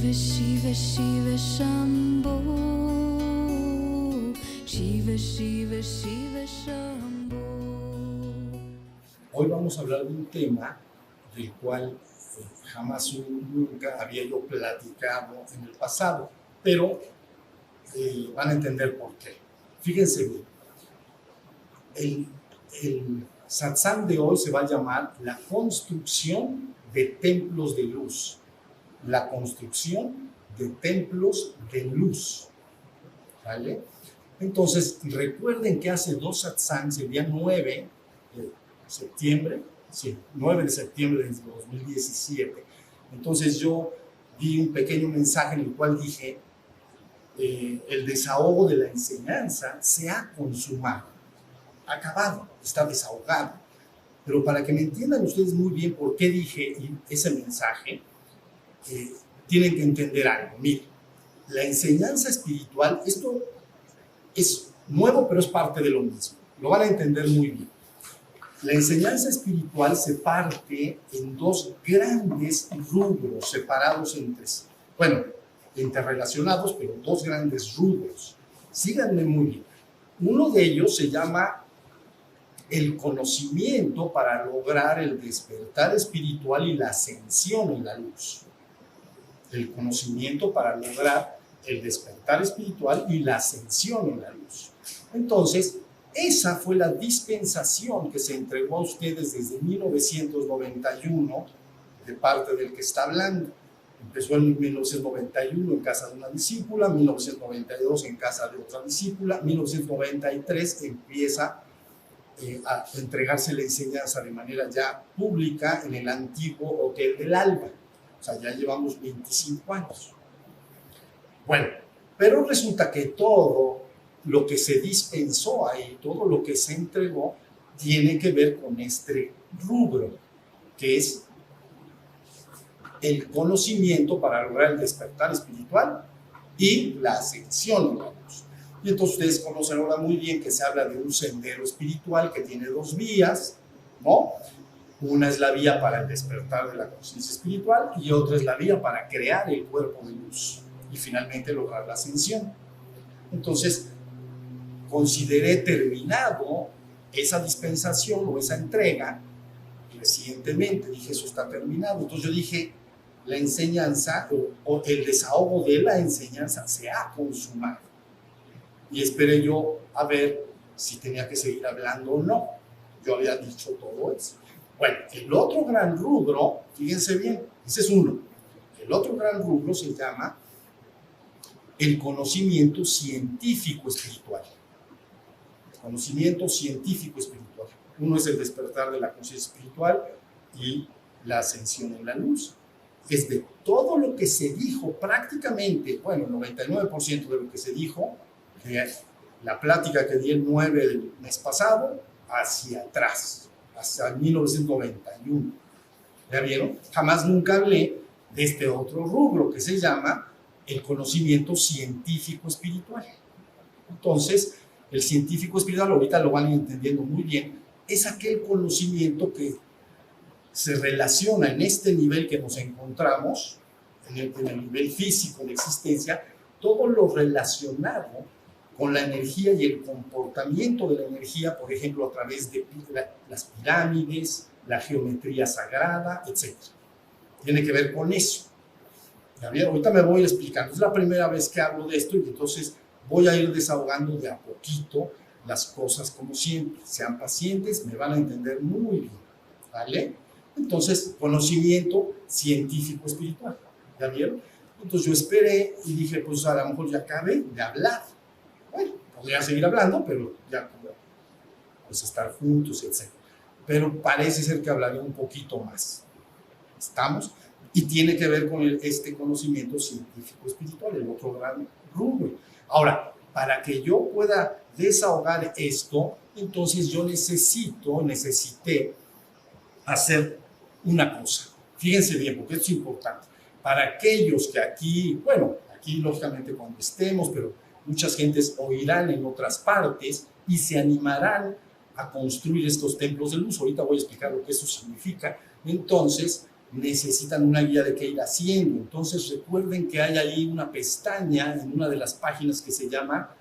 Shiva Shiva Shiva Shambho, Shiva Shiva Shiva Shambho. Hoy vamos a hablar de un tema del cual jamás nunca había yo platicado en el pasado, pero van a entender por qué. Fíjense bien, el satsang de hoy se va a llamar la construcción de templos de luz. La construcción de templos de luz. ¿Vale? Entonces, recuerden que hace 2 satsangs, el día 9 de septiembre, sí, 9 de septiembre de 2017, entonces yo di un pequeño mensaje en el cual dije, el desahogo de la enseñanza se ha consumado, acabado, está desahogado. Pero para que me entiendan ustedes muy bien por qué dije ese mensaje, tienen que entender algo. Miren, la enseñanza espiritual, esto es nuevo, pero es parte de lo mismo. Lo van a entender muy bien. La enseñanza espiritual se parte en 2 grandes rubros separados entre sí. Bueno, interrelacionados, pero 2 grandes rubros. Síganme muy bien. Uno de ellos se llama el conocimiento para lograr el despertar espiritual y la ascensión en la luz. El conocimiento para lograr el despertar espiritual y la ascensión en la luz. Entonces, esa fue la dispensación que se entregó a ustedes desde 1991 de parte del que está hablando. Empezó en 1991 en casa de una discípula, 1992 en casa de otra discípula, 1993 empieza a entregarse la enseñanza de manera ya pública en el antiguo Hotel del Alba. O sea, ya llevamos 25 años. Bueno, pero resulta que todo lo que se dispensó ahí, todo lo que se entregó, tiene que ver con este rubro, que es el conocimiento para lograr el despertar espiritual y la ascensión en la luz. Y entonces ustedes conocen ahora muy bien que se habla de un sendero espiritual que tiene 2 vías, ¿no? Una es la vía para el despertar de la conciencia espiritual y otra es la vía para crear el cuerpo de luz y finalmente lograr la ascensión. Entonces, consideré terminado esa dispensación o esa entrega recientemente. Dije, eso está terminado. Entonces yo dije, la enseñanza o el desahogo de la enseñanza se ha consumado. Y esperé yo a ver si tenía que seguir hablando o no. Yo había dicho todo eso. Bueno, el otro gran rubro, fíjense bien, ese es uno. El otro gran rubro se llama el conocimiento científico espiritual. Conocimiento científico espiritual. Uno es el despertar de la conciencia espiritual y la ascensión en la luz. Es de todo lo que se dijo prácticamente, bueno, el 99% de lo que se dijo, de la plática que di el 9 del mes pasado, hacia atrás, hasta 1991. ¿Ya vieron? Jamás nunca hablé de este otro rubro que se llama el conocimiento científico espiritual. Entonces, el científico espiritual, ahorita lo van entendiendo muy bien, es aquel conocimiento que se relaciona en este nivel que nos encontramos, en el nivel físico de existencia, todo lo relacionado con la energía y el comportamiento de la energía, por ejemplo, a través de las pirámides, la geometría sagrada, etc. Tiene que ver con eso. ¿Ya vieron? Ahorita me voy explicando. Es la primera vez que hablo de esto y entonces voy a ir desahogando de a poquito las cosas como siempre. Sean pacientes, me van a entender muy bien. ¿Vale? Entonces, conocimiento científico espiritual. ¿Ya vieron? Entonces yo esperé y dije, pues a lo mejor ya acabé de hablar. Bueno, podría seguir hablando, pero ya pues estar juntos, etc. Pero parece ser que hablaré un poquito más. ¿Estamos? Y tiene que ver con este conocimiento científico espiritual, el otro gran rubro. Ahora, para que yo pueda desahogar esto, entonces yo necesité hacer una cosa. Fíjense bien, porque esto es importante. Para aquellos que aquí, bueno, aquí lógicamente cuando estemos, pero muchas gentes oirán en otras partes y se animarán a construir estos templos de luz. Ahorita voy a explicar lo que eso significa. Entonces, necesitan una guía de qué ir haciendo. Entonces recuerden que hay ahí una pestaña en una de las páginas que se llama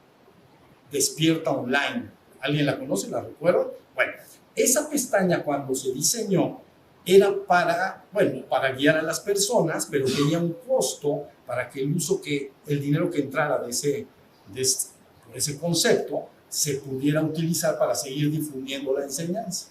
Despierta Online. ¿Alguien la conoce? ¿La recuerda? Bueno, esa pestaña cuando se diseñó era para guiar a las personas, pero tenía un costo para que el dinero que entrara por ese concepto se pudiera utilizar para seguir difundiendo la enseñanza.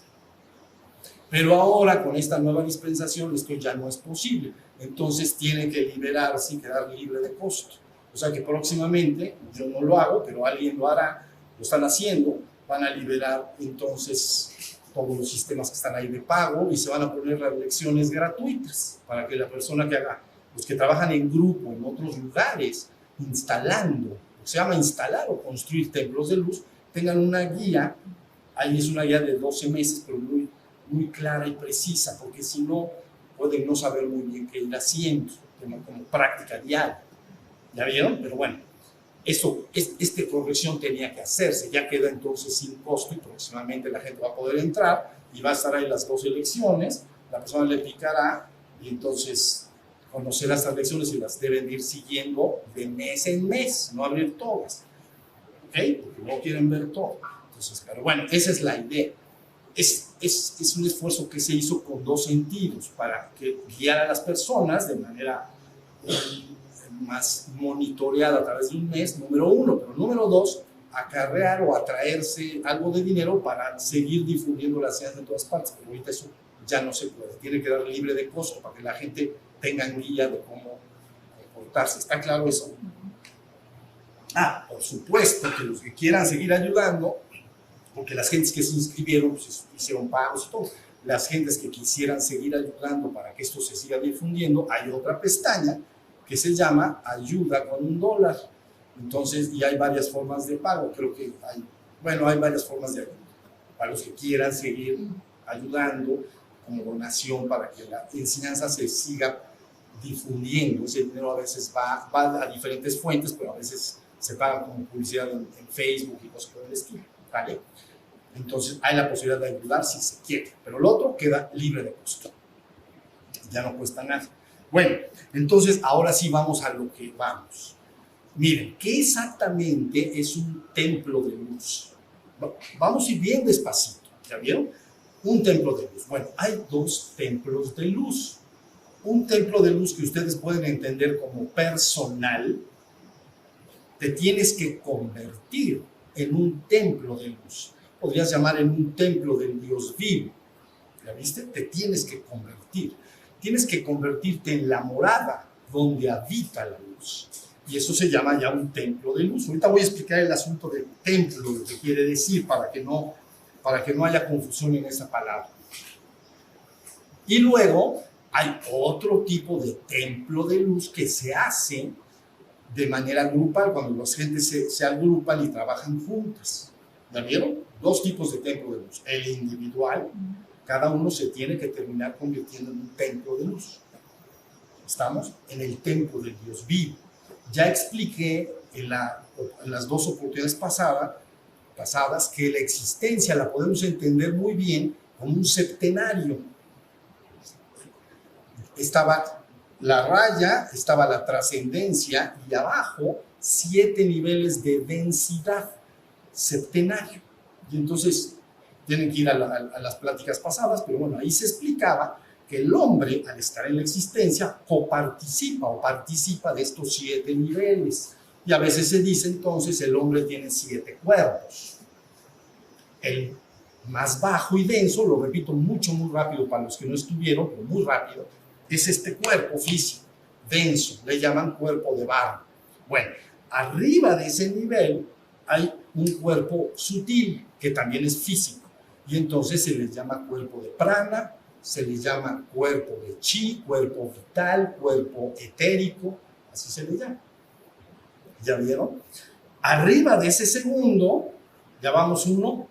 Pero ahora, con esta nueva dispensación, esto ya no es posible. Entonces tiene que liberarse y quedar libre de costo. O sea que próximamente, yo no lo hago, pero alguien lo hará, lo están haciendo, van a liberar entonces todos los sistemas que están ahí de pago y se van a poner las lecciones gratuitas para que la persona que haga, los que trabajan en grupo en otros lugares, instalando, se llama instalar o construir templos de luz, tengan una guía. Ahí es una guía de 12 meses, pero muy clara y precisa, porque si no, pueden no saber muy bien qué ir haciendo, como práctica diaria. ¿Ya vieron? Pero bueno, esta corrección tenía que hacerse, ya queda entonces sin costo y próximamente la gente va a poder entrar y va a estar ahí las 12 lecciones, la persona le picará y entonces conocerá estas lecciones y las deben ir siguiendo de mes en mes, no abrir todas, ¿ok? Porque no quieren ver todo. Entonces, pero bueno, esa es la idea. Es un esfuerzo que se hizo con dos sentidos, para guiar a las personas de manera más monitoreada a través de un mes, número uno, pero número dos, acarrear o atraerse algo de dinero para seguir difundiendo la ciencia en todas partes, pero ahorita eso ya no se puede, tiene que dar libre de costo para que la gente tenga guía de cómo comportarse. ¿Está claro eso? Por supuesto que los que quieran seguir ayudando, porque las gentes que se inscribieron pues hicieron pagos y todo, las gentes que quisieran seguir ayudando para que esto se siga difundiendo, hay otra pestaña que se llama Ayuda con $1. Entonces, y hay varias formas de pago, creo que hay varias formas de ayuda, para los que quieran seguir ayudando como donación para que la enseñanza se siga difundiendo. Ese dinero a veces va a diferentes fuentes, pero a veces se paga como publicidad en Facebook y cosas por el estilo, ¿vale? Entonces hay la posibilidad de ayudar si se quiere, pero lo otro queda libre de costo, ya no cuesta nada. Bueno, entonces ahora sí vamos a lo que vamos. Miren, ¿qué exactamente es un templo de luz? Vamos a ir bien despacito, ¿ya vieron? Un templo de luz. Bueno, hay dos templos de luz. Un templo de luz que ustedes pueden entender como personal, te tienes que convertir en un templo de luz. Podrías llamar en un templo del Dios vivo. ¿Ya viste? Te tienes que convertir. Tienes que convertirte en la morada donde habita la luz. Y eso se llama ya un templo de luz. Ahorita voy a explicar el asunto del templo, lo que quiere decir, para que no haya confusión en esa palabra. Y luego hay otro tipo de templo de luz que se hace de manera grupal, cuando las gentes se agrupan y trabajan juntas. ¿Ya vieron? Dos tipos de templo de luz. El individual, cada uno se tiene que terminar convirtiendo en un templo de luz. Estamos en el templo del Dios vivo. Ya expliqué en las dos oportunidades pasadas que la existencia la podemos entender muy bien como un septenario. Estaba la raya, estaba la trascendencia y abajo 7 niveles de densidad, septenario. Y entonces tienen que ir a las pláticas pasadas, pero bueno, ahí se explicaba que el hombre, al estar en la existencia, participa de estos 7 niveles. Y a veces se dice entonces el hombre tiene 7 cuerpos. El más bajo y denso, lo repito muy rápido para los que no estuvieron, pero muy rápido, es este cuerpo físico, denso, le llaman cuerpo de barro. Bueno, arriba de ese nivel hay un cuerpo sutil, que también es físico, y entonces se les llama cuerpo de prana, se les llama cuerpo de chi, cuerpo vital, cuerpo etérico, así se le llama. ¿Ya vieron? Arriba de ese segundo, ya vamos uno,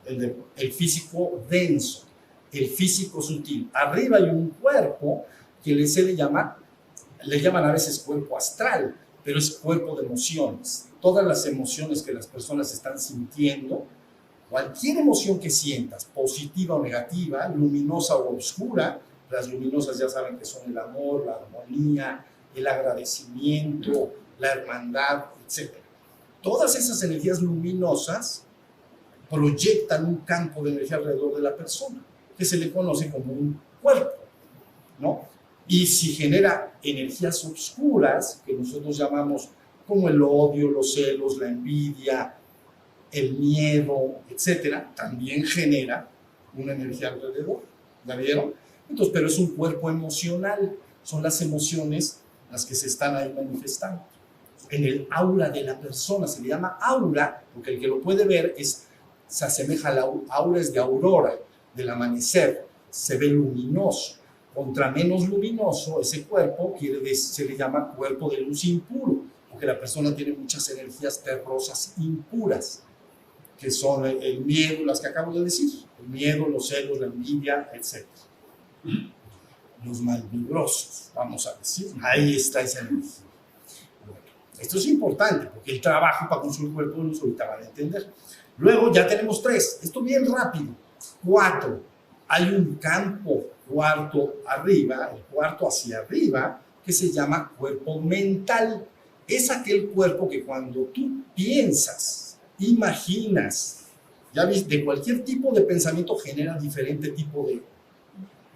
el físico denso, el físico sutil. Arriba hay un cuerpo que le llaman a veces cuerpo astral, pero es cuerpo de emociones. Todas las emociones que las personas están sintiendo, cualquier emoción que sientas, positiva o negativa, luminosa o oscura, Las luminosas ya saben que son el amor, la armonía, el agradecimiento, la hermandad, etc. Todas esas energías luminosas proyectan un campo de energía alrededor de la persona, que se le conoce como un cuerpo, ¿no? Y si genera energías oscuras, que nosotros llamamos como el odio, los celos, la envidia, el miedo, etcétera, también genera una energía alrededor. ¿La vieron? Entonces, pero es un cuerpo emocional, son las emociones las que se están ahí manifestando. En el aura de la persona, se le llama aura, porque el que lo puede ver se asemeja a la aura, es de aurora, del amanecer, se ve luminoso. Contra menos luminoso ese cuerpo, se le llama cuerpo de luz impuro, porque la persona tiene muchas energías terrosas impuras, que son el miedo, las que acabo de decir, el miedo, los celos, la envidia, etc. Los malvibrosos, vamos a decir, ahí está esa energía. Bueno, esto es importante, porque el trabajo para construir el cuerpo de luz ahorita van a entender. Luego ya tenemos 3, esto bien rápido. 4, hay un campo cuarto arriba, el cuarto hacia arriba, que se llama cuerpo mental. Es aquel cuerpo que cuando tú piensas, imaginas, ya ves, de cualquier tipo de pensamiento genera diferente tipo de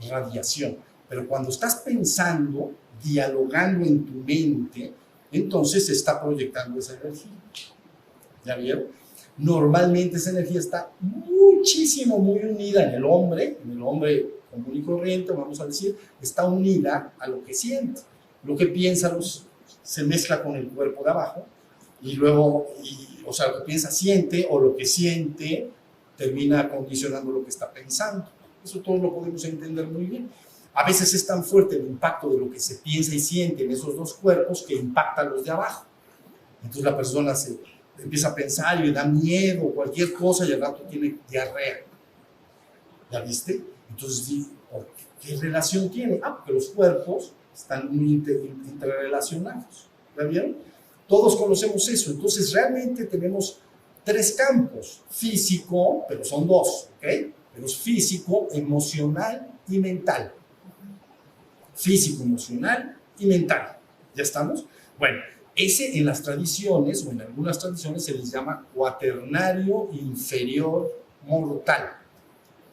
radiación. Pero cuando estás pensando, dialogando en tu mente, entonces se está proyectando esa energía. ¿Ya vieron? Normalmente esa energía está muchísimo, muy unida en el hombre común y corriente, vamos a decir, está unida a lo que siente. Lo que piensa se mezcla con el cuerpo de abajo y luego, o sea, lo que piensa siente, o lo que siente termina condicionando lo que está pensando. Eso todos lo podemos entender muy bien. A veces es tan fuerte el impacto de lo que se piensa y siente en esos dos cuerpos que impacta a los de abajo. Entonces la persona se empieza a pensar y le da miedo, cualquier cosa, y al rato tiene diarrea. ¿Ya viste? Entonces, ¿qué relación tiene? Porque los cuerpos están muy interrelacionados. ¿Ya vieron? Todos conocemos eso. Entonces, realmente tenemos 3 campos. Físico, pero son 2, ¿ok? Pero es físico, emocional y mental. Físico, emocional y mental. ¿Ya estamos? Bueno, ese en las tradiciones, o en algunas tradiciones, se les llama cuaternario inferior mortal.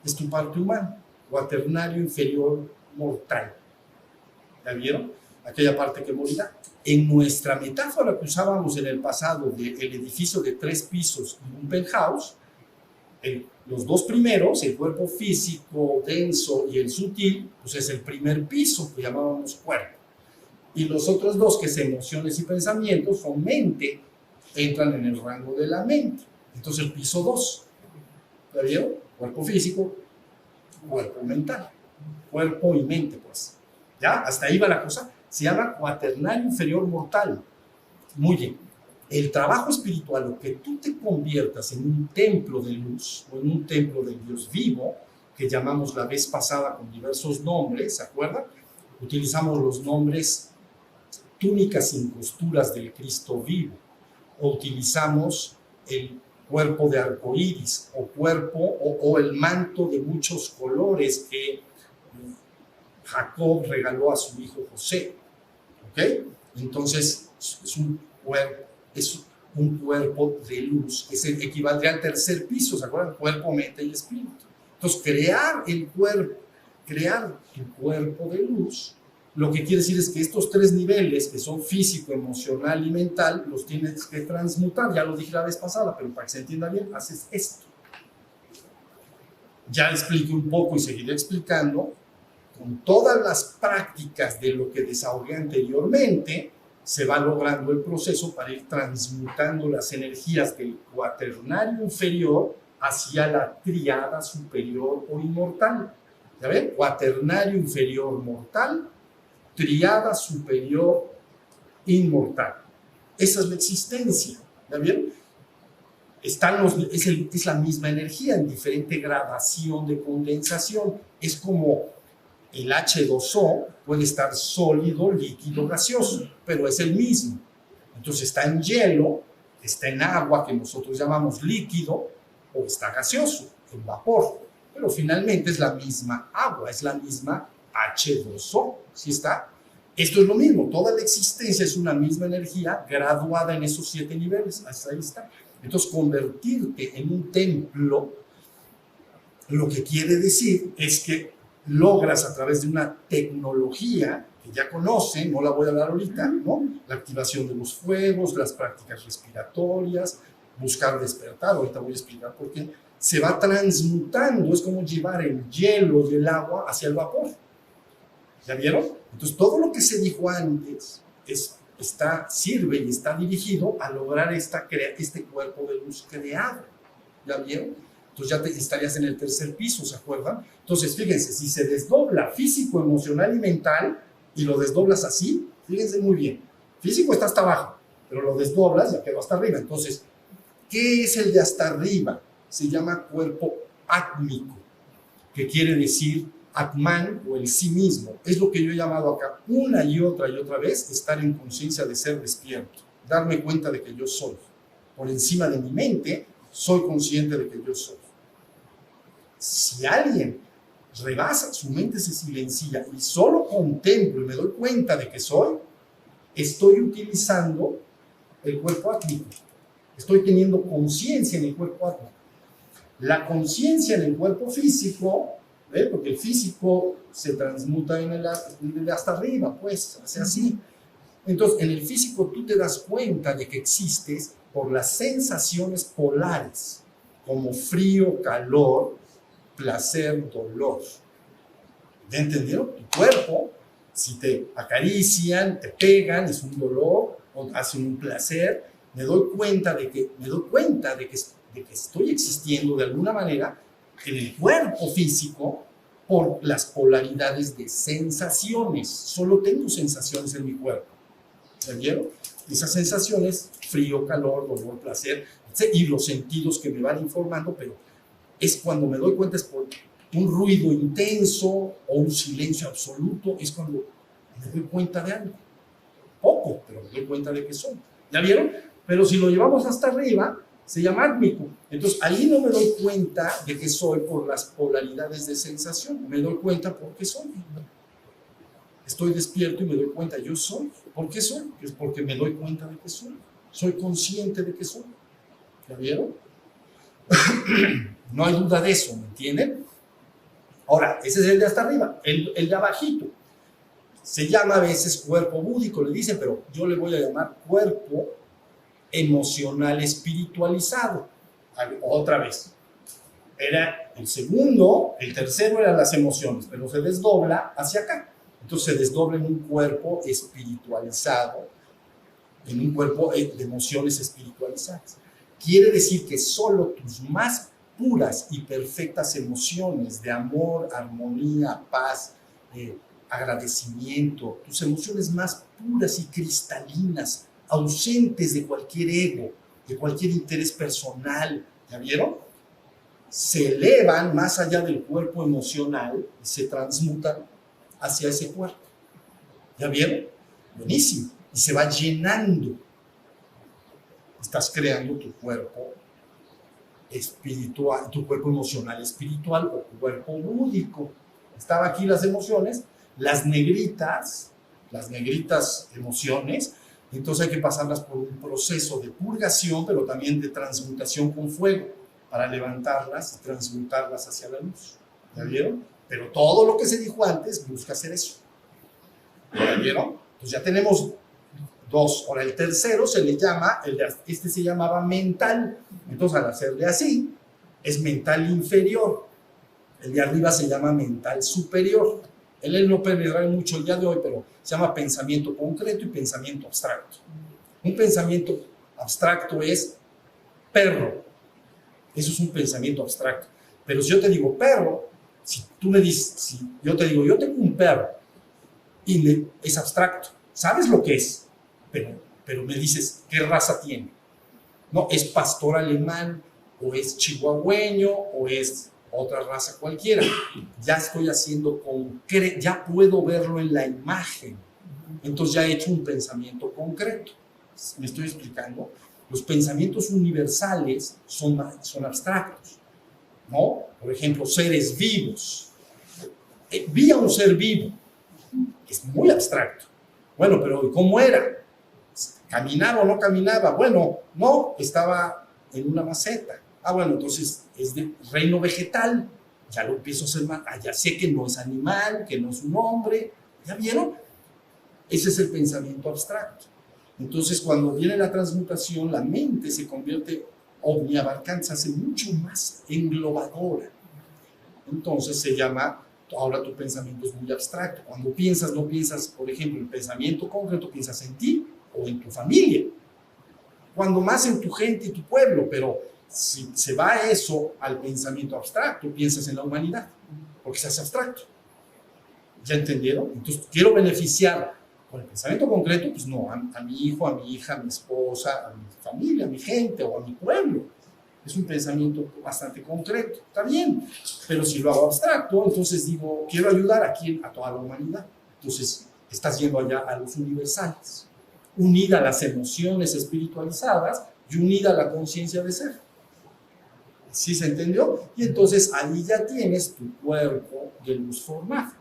Es tu parte humana, cuaternario inferior mortal. ¿Ya vieron? Aquella parte que morirá. En nuestra metáfora que usábamos en el pasado del edificio de 3 pisos y un penthouse, los 2 primeros, el cuerpo físico denso y el sutil, pues es el primer piso que llamábamos cuerpo. Y los otros 2, que es emociones y pensamientos, son mente, entran en el rango de la mente. Entonces el piso 2, ¿ya vieron? Cuerpo físico, cuerpo mental, cuerpo y mente, pues. ¿Ya? Hasta ahí va la cosa. Se llama cuaternario inferior mortal. Muy bien. El trabajo espiritual, lo que tú te conviertas en un templo de luz o en un templo del Dios vivo, que llamamos la vez pasada con diversos nombres, ¿se acuerdan? Utilizamos los nombres túnicas sin costuras del Cristo vivo, o utilizamos el cuerpo de arcoíris, o cuerpo, o el manto de muchos colores que Jacob regaló a su hijo José. ¿Ok? Entonces, es un cuerpo de luz, que equivaldría al tercer piso, ¿se acuerdan? Cuerpo, mente y espíritu. Entonces, crear el cuerpo de luz, lo que quiere decir es que estos 3 niveles, que son físico, emocional y mental, los tienes que transmutar. Ya lo dije la vez pasada, pero para que se entienda bien, haces esto. Ya expliqué un poco y seguiré explicando. Con todas las prácticas de lo que desahogué anteriormente, se va logrando el proceso para ir transmutando las energías del cuaternario inferior hacia la tríada superior o inmortal. ¿Ya ven? Cuaternario inferior mortal, tríada superior inmortal. Esa es la existencia. ¿Ya vieron? Es la misma energía en diferente gradación de condensación. Es como el H2O puede estar sólido, líquido, gaseoso, pero es el mismo. Entonces está en hielo, está en agua que nosotros llamamos líquido, o está gaseoso, en vapor. Pero finalmente es la misma agua, es la misma H2O. ¿Sí está? Esto es lo mismo, toda la existencia es una misma energía graduada en esos 7 niveles. Hasta ahí está. Entonces, convertirte en un templo, lo que quiere decir es que logras a través de una tecnología que ya conocen, no la voy a hablar ahorita, ¿no? La activación de los fuegos, las prácticas respiratorias, buscar despertar, ahorita voy a explicar por qué, se va transmutando, es como llevar el hielo y el agua hacia el vapor. ¿Ya vieron? Entonces, todo lo que se dijo antes sirve y está dirigido a lograr este cuerpo de luz creado. ¿Ya vieron? Entonces ya estarías en el tercer piso, ¿se acuerdan? Entonces, fíjense, si se desdobla físico, emocional y mental, y lo desdoblas así, fíjense muy bien. Físico está hasta abajo, pero lo desdoblas y ya quedó hasta arriba. Entonces, ¿qué es el de hasta arriba? Se llama cuerpo átmico, que quiere decir Atman o el sí mismo. Es lo que yo he llamado acá una y otra vez, estar en conciencia de ser despierto, darme cuenta de que yo soy. Por encima de mi mente, soy consciente de que yo soy. Si alguien rebasa, su mente se silencia y solo contemplo y me doy cuenta de que soy, estoy utilizando el cuerpo átmico. Estoy teniendo conciencia en el cuerpo átmico. La conciencia en el cuerpo físico, ¿eh? Porque el físico se transmuta en el de hasta arriba, pues, hace así. Entonces, en el físico tú te das cuenta de que existes por las sensaciones polares, como frío, calor, placer, dolor. ¿Ya entendieron? Tu cuerpo, si te acarician, te pegan, es un dolor, o hacen un placer, me doy cuenta de que estoy existiendo de alguna manera en el cuerpo físico por las polaridades de sensaciones. Solo tengo sensaciones en mi cuerpo. ¿Ya vieron? Esas sensaciones, frío, calor, dolor, placer, y los sentidos que me van informando, pero es cuando me doy cuenta, es por un ruido intenso o un silencio absoluto, es cuando me doy cuenta de algo. Poco, pero me doy cuenta de que soy. ¿Ya vieron? Pero si lo llevamos hasta arriba, se llama átmico. Entonces, ahí no me doy cuenta de que soy por las polaridades de sensación, me doy cuenta porque soy. Estoy despierto y me doy cuenta, yo soy. ¿Por qué soy? Es porque me doy cuenta de que soy. Soy consciente de que soy. ¿Ya vieron? No hay duda de eso, ¿me entienden? Ahora, ese es el de hasta arriba. El de abajito se llama a veces cuerpo búdico, le dicen, pero yo le voy a llamar cuerpo emocional espiritualizado. Otra vez. Era el segundo, el tercero eran las emociones, pero se desdobla hacia acá. Entonces se desdobla en un cuerpo espiritualizado, en un cuerpo de emociones espiritualizadas. Quiere decir que solo tus más puras y perfectas emociones de amor, armonía, paz, agradecimiento, tus emociones más puras y cristalinas, ausentes de cualquier ego, de cualquier interés personal, ¿ya vieron? Se elevan más allá del cuerpo emocional y se transmutan hacia ese cuerpo. ¿Ya vieron? Buenísimo. Y se va llenando. Estás creando tu cuerpo espiritual, tu cuerpo emocional espiritual o tu cuerpo búdico. Estaban aquí las emociones, las negritas emociones, entonces hay que pasarlas por un proceso de purgación, pero también de transmutación con fuego, para levantarlas y transmutarlas hacia la luz. ¿Ya vieron? Pero todo lo que se dijo antes busca hacer eso. ¿Ya vieron? Entonces ya tenemos dos. Ahora el tercero se le llama, este se llamaba mental. Entonces al hacerle así, es mental inferior. El de arriba se llama mental superior. Él no penetra mucho el día de hoy, pero se llama pensamiento concreto y pensamiento abstracto. Un pensamiento abstracto es perro. Eso es un pensamiento abstracto. Pero si yo te digo perro, si tú me dices, si yo te digo, yo tengo un perro, y es abstracto, sabes lo que es, pero me dices, ¿qué raza tiene? No, es pastor alemán, o es chihuahueño, o es otra raza cualquiera. Ya estoy haciendo concreto, ya puedo verlo en la imagen. Entonces ya he hecho un pensamiento concreto. ¿Me estoy explicando? Los pensamientos universales son abstractos, ¿no? Por ejemplo, seres vivos. Vi a un ser vivo. Es muy abstracto. Bueno, pero ¿cómo era? ¿Caminaba o no caminaba? Bueno, no, estaba en una maceta. Bueno, entonces es de reino vegetal. Ya lo empiezo a hacer más. Ya sé que no es animal, que no es un hombre. ¿Ya vieron? Ese es el pensamiento abstracto. Entonces, cuando viene la transmutación, la mente se convierte omniabarcante, se hace mucho más englobadora. Entonces se llama, ahora tu pensamiento es muy abstracto. Cuando piensas, no piensas, por ejemplo, en pensamiento concreto, piensas en ti o en tu familia. Cuando más en tu gente y tu pueblo, pero si se va eso al pensamiento abstracto, piensas en la humanidad, porque se hace abstracto. ¿Ya entendieron? Entonces, quiero beneficiar con el pensamiento concreto, pues no, a mi hijo, a mi hija, a mi esposa, a mi familia, a mi gente o a mi pueblo. Es un pensamiento bastante concreto, está bien, pero si lo hago abstracto, entonces digo, quiero ayudar a quién, a toda la humanidad. Entonces, estás yendo allá a los universales, unida a las emociones espiritualizadas y unida a la conciencia de ser. ¿Sí se entendió? Y entonces ahí ya tienes tu cuerpo de luz formado.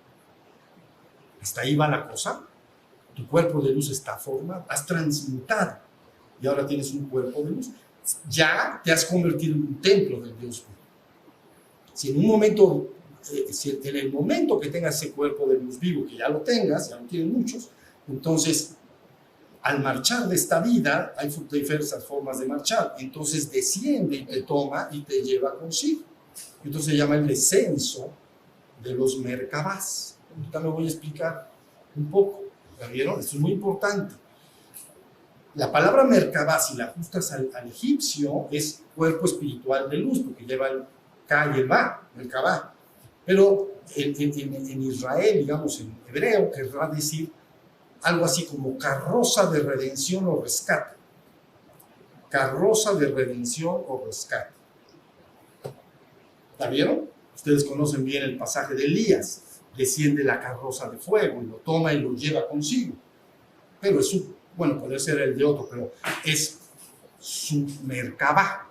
Hasta ahí va la cosa. Tu cuerpo de luz está formado, has transmutado y ahora tienes un cuerpo de luz. Ya te has convertido en un templo del Dios vivo. Si en un momento, si en el momento que tengas ese cuerpo de luz vivo, que ya lo tengas, ya lo tienen muchos, entonces al marchar de esta vida hay diversas formas de marchar. Entonces desciende y te toma y te lleva consigo. Entonces se llama el descenso de los Merkabás. Ahorita me voy a explicar un poco. ¿Ya vieron? Esto es muy importante. La palabra Merkabah, si la ajustas al egipcio, es cuerpo espiritual de luz, porque lleva el Ka y el Ba, Merkabah. Pero en Israel, digamos en hebreo, querrá decir algo así como carroza de redención o rescate. Carroza de redención o rescate. ¿La vieron? Ustedes conocen bien el pasaje de Elías. Desciende la carroza de fuego y lo toma y lo lleva consigo. Pero es su, bueno, puede ser el de otro, pero es su Merkabah.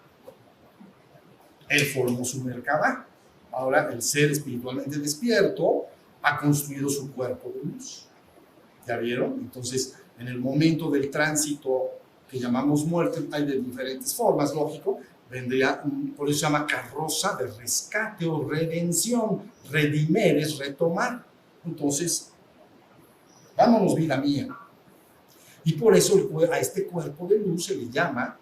Él formó su Merkabah. Ahora el ser espiritualmente despierto ha construido su cuerpo de luz. ¿Ya vieron? Entonces, en el momento del tránsito que llamamos muerte, hay de diferentes formas, lógico, vendría, por eso se llama carroza de rescate o redención. Redimer es retomar. Entonces, vámonos, vida mía. Y por eso a este cuerpo de luz se le llama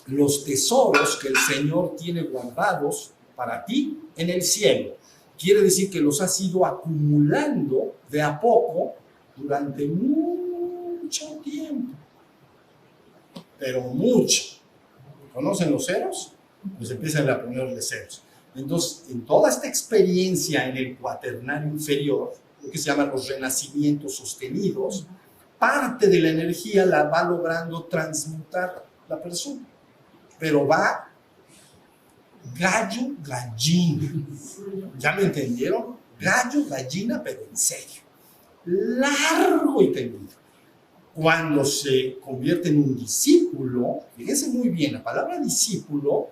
los tesoros que el Señor tiene guardados para ti en el cielo. Quiere decir que los has ido acumulando de a poco durante mucho tiempo. Pero mucho. ¿Conocen los ceros? Pues empiezan a ponerle ceros. Entonces, en toda esta experiencia en el cuaternario inferior, lo que se llaman los renacimientos sostenidos, parte de la energía la va logrando transmutar la persona. Pero va gallo, gallina. ¿Ya me entendieron? Gallo, gallina, pero en serio. Largo y tendido. Cuando se convierte en un discípulo, fíjense muy bien, la palabra discípulo,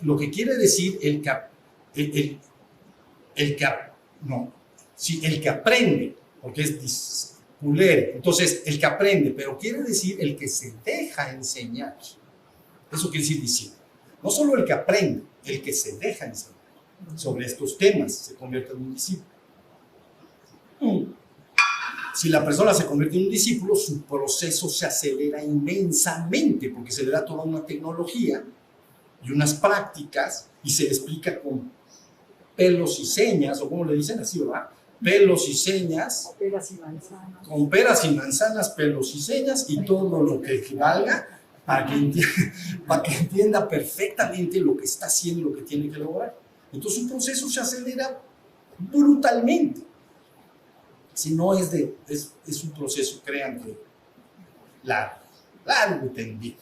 lo que quiere decir el que aprende, porque es discipulere. Entonces, el que aprende, pero quiere decir el que se deja enseñar. Eso quiere decir discípulo. No solo el que aprende, el que se deja enseñar sobre estos temas se convierte en un discípulo. Si la persona se convierte en un discípulo, su proceso se acelera inmensamente porque se le da toda una tecnología y unas prácticas y se le explica con pelos y señas, o como le dicen así, ¿verdad? Pelos y señas. Con peras y manzanas. Con peras y manzanas, pelos y señas y todo lo que valga para que entienda perfectamente lo que está haciendo y lo que tiene que lograr. Entonces un proceso se acelera brutalmente. Si no es un proceso, crean que largo y tendido.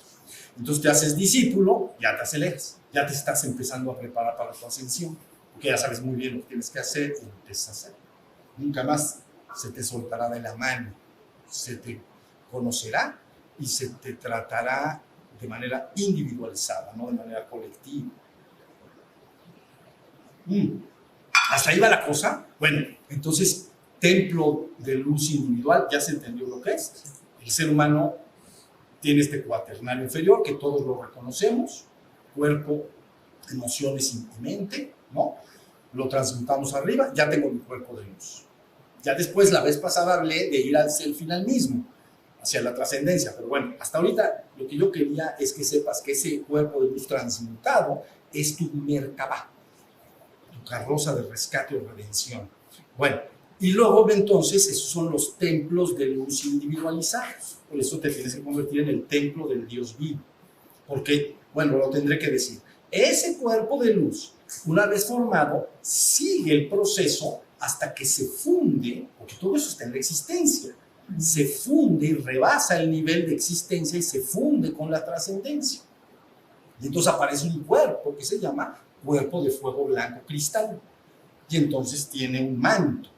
Entonces te haces discípulo, ya te aceleras, ya te estás empezando a preparar para tu ascensión, porque ya sabes muy bien lo que tienes que hacer y empiezas a hacer. Nunca más se te soltará de la mano, se te conocerá y se te tratará de manera individualizada, no de manera colectiva. ¿Hasta ahí va la cosa? Bueno, entonces, templo de luz individual, ya se entendió lo que es. El ser humano tiene este cuaternario inferior, que todos lo reconocemos, cuerpo, emociones y mente, ¿no? Lo transmutamos arriba, ya tengo mi cuerpo de luz. Ya después, la vez pasada hablé de ir hacia el finalismo, hacia la trascendencia, pero bueno, hasta ahorita lo que yo quería es que sepas que ese cuerpo de luz transmutado es tu Merkabah, tu carroza de rescate o redención. Bueno, y luego entonces esos son los templos de luz individualizados. Por eso te tienes que convertir en el templo del Dios vivo. Porque, bueno, lo tendré que decir. Ese cuerpo de luz, una vez formado, sigue el proceso hasta que se funde, porque todo eso está en la existencia, se funde y rebasa el nivel de existencia y se funde con la trascendencia. Y entonces aparece un cuerpo que se llama cuerpo de fuego blanco cristal. Y entonces tiene un manto,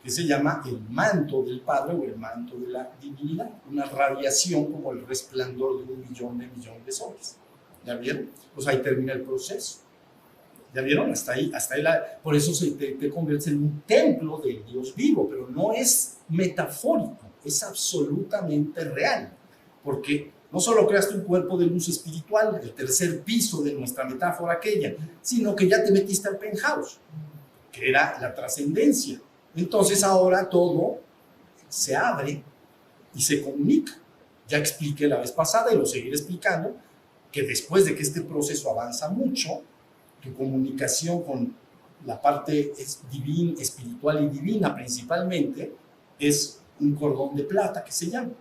que se llama el manto del Padre o el manto de la divinidad, una radiación como el resplandor de un millón de soles. ¿Ya vieron? Pues ahí termina el proceso. ¿Ya vieron? Hasta ahí por eso te conviertes en un templo del Dios vivo, pero no es metafórico, es absolutamente real, porque no solo creaste un cuerpo de luz espiritual, el tercer piso de nuestra metáfora aquella, sino que ya te metiste al penthouse, que era la trascendencia. Entonces ahora todo se abre y se comunica. Ya expliqué la vez pasada y lo seguiré explicando, que después de que este proceso avanza mucho, tu comunicación con la parte divina, espiritual y divina principalmente, es un cordón de plata que se llama,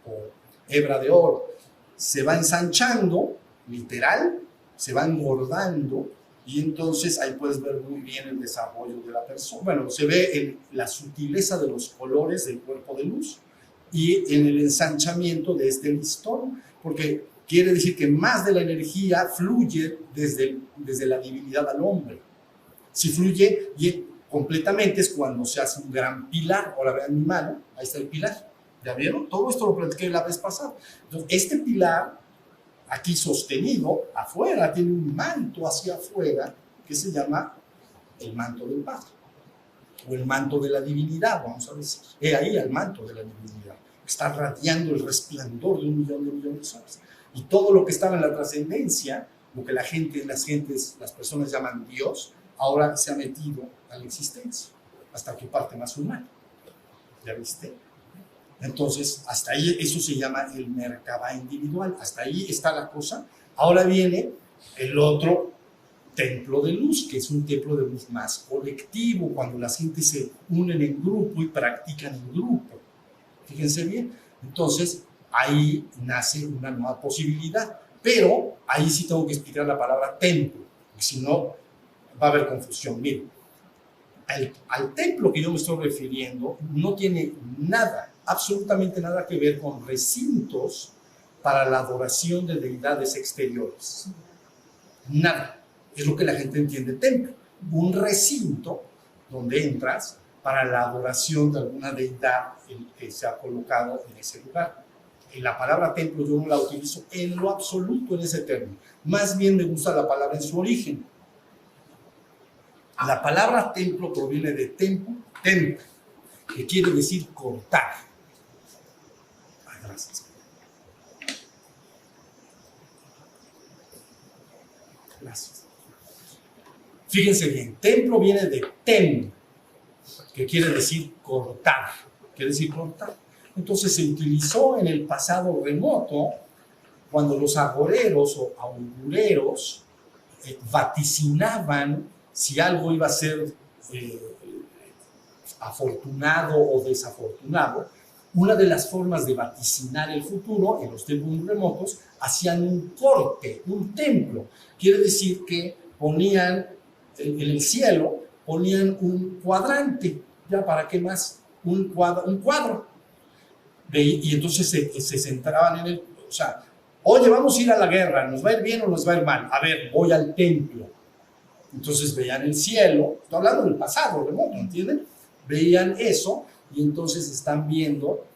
o hebra de oro. Se va ensanchando, literal, se va engordando, y entonces ahí puedes ver muy bien el desarrollo de la persona. Bueno, se ve la sutileza de los colores del cuerpo de luz y en el ensanchamiento de este listón, porque quiere decir que más de la energía fluye desde la divinidad al hombre. Si fluye completamente es cuando se hace un gran pilar. Ahora vean mi mano, ahí está el pilar. ¿Ya vieron? Todo esto lo platiqué la vez pasada. Entonces, este pilar, aquí sostenido, afuera, tiene un manto hacia afuera que se llama el manto del Padre, o el manto de la divinidad, vamos a decir. Ahí el manto de la divinidad. Está radiando el resplandor de un millón de soles. Y todo lo que estaba en la trascendencia, lo que las personas llaman Dios, ahora se ha metido a la existencia, hasta tu parte más humana. ¿Ya viste? Entonces, hasta ahí eso se llama el Merkabah individual. Hasta ahí está la cosa. Ahora viene el otro templo de luz, que es un templo de luz más colectivo, cuando las gentes se unen en grupo y practican en grupo. Fíjense bien. Entonces, ahí nace una nueva posibilidad. Pero ahí sí tengo que explicar la palabra templo, porque si no va a haber confusión. Miren, al templo que yo me estoy refiriendo no tiene nada, absolutamente nada que ver con recintos para la adoración de deidades exteriores. Nada. Es lo que la gente entiende templo. Un recinto donde entras para la adoración de alguna deidad que se ha colocado en ese lugar. La palabra templo yo no la utilizo en lo absoluto en ese término. Más bien me gusta la palabra en su origen. La palabra templo proviene de tempo, que quiere decir cortar. Ay, gracias. Gracias. Fíjense bien, templo viene de tem, que quiere decir cortar. Quiere decir cortar. Entonces se utilizó en el pasado remoto cuando los agoreros o augureros vaticinaban si algo iba a ser afortunado o desafortunado. Una de las formas de vaticinar el futuro en los templos remotos, hacían un corte, un templo. Quiere decir que ponían en el cielo, ponían un cuadrante, ¿ya para qué más? Un cuadro. Y entonces se centraban en el, o sea, oye, vamos a ir a la guerra, ¿nos va a ir bien o nos va a ir mal? A ver, voy al templo. Entonces veían el cielo, estoy hablando del pasado remoto, ¿entienden? Veían eso y entonces están viendo,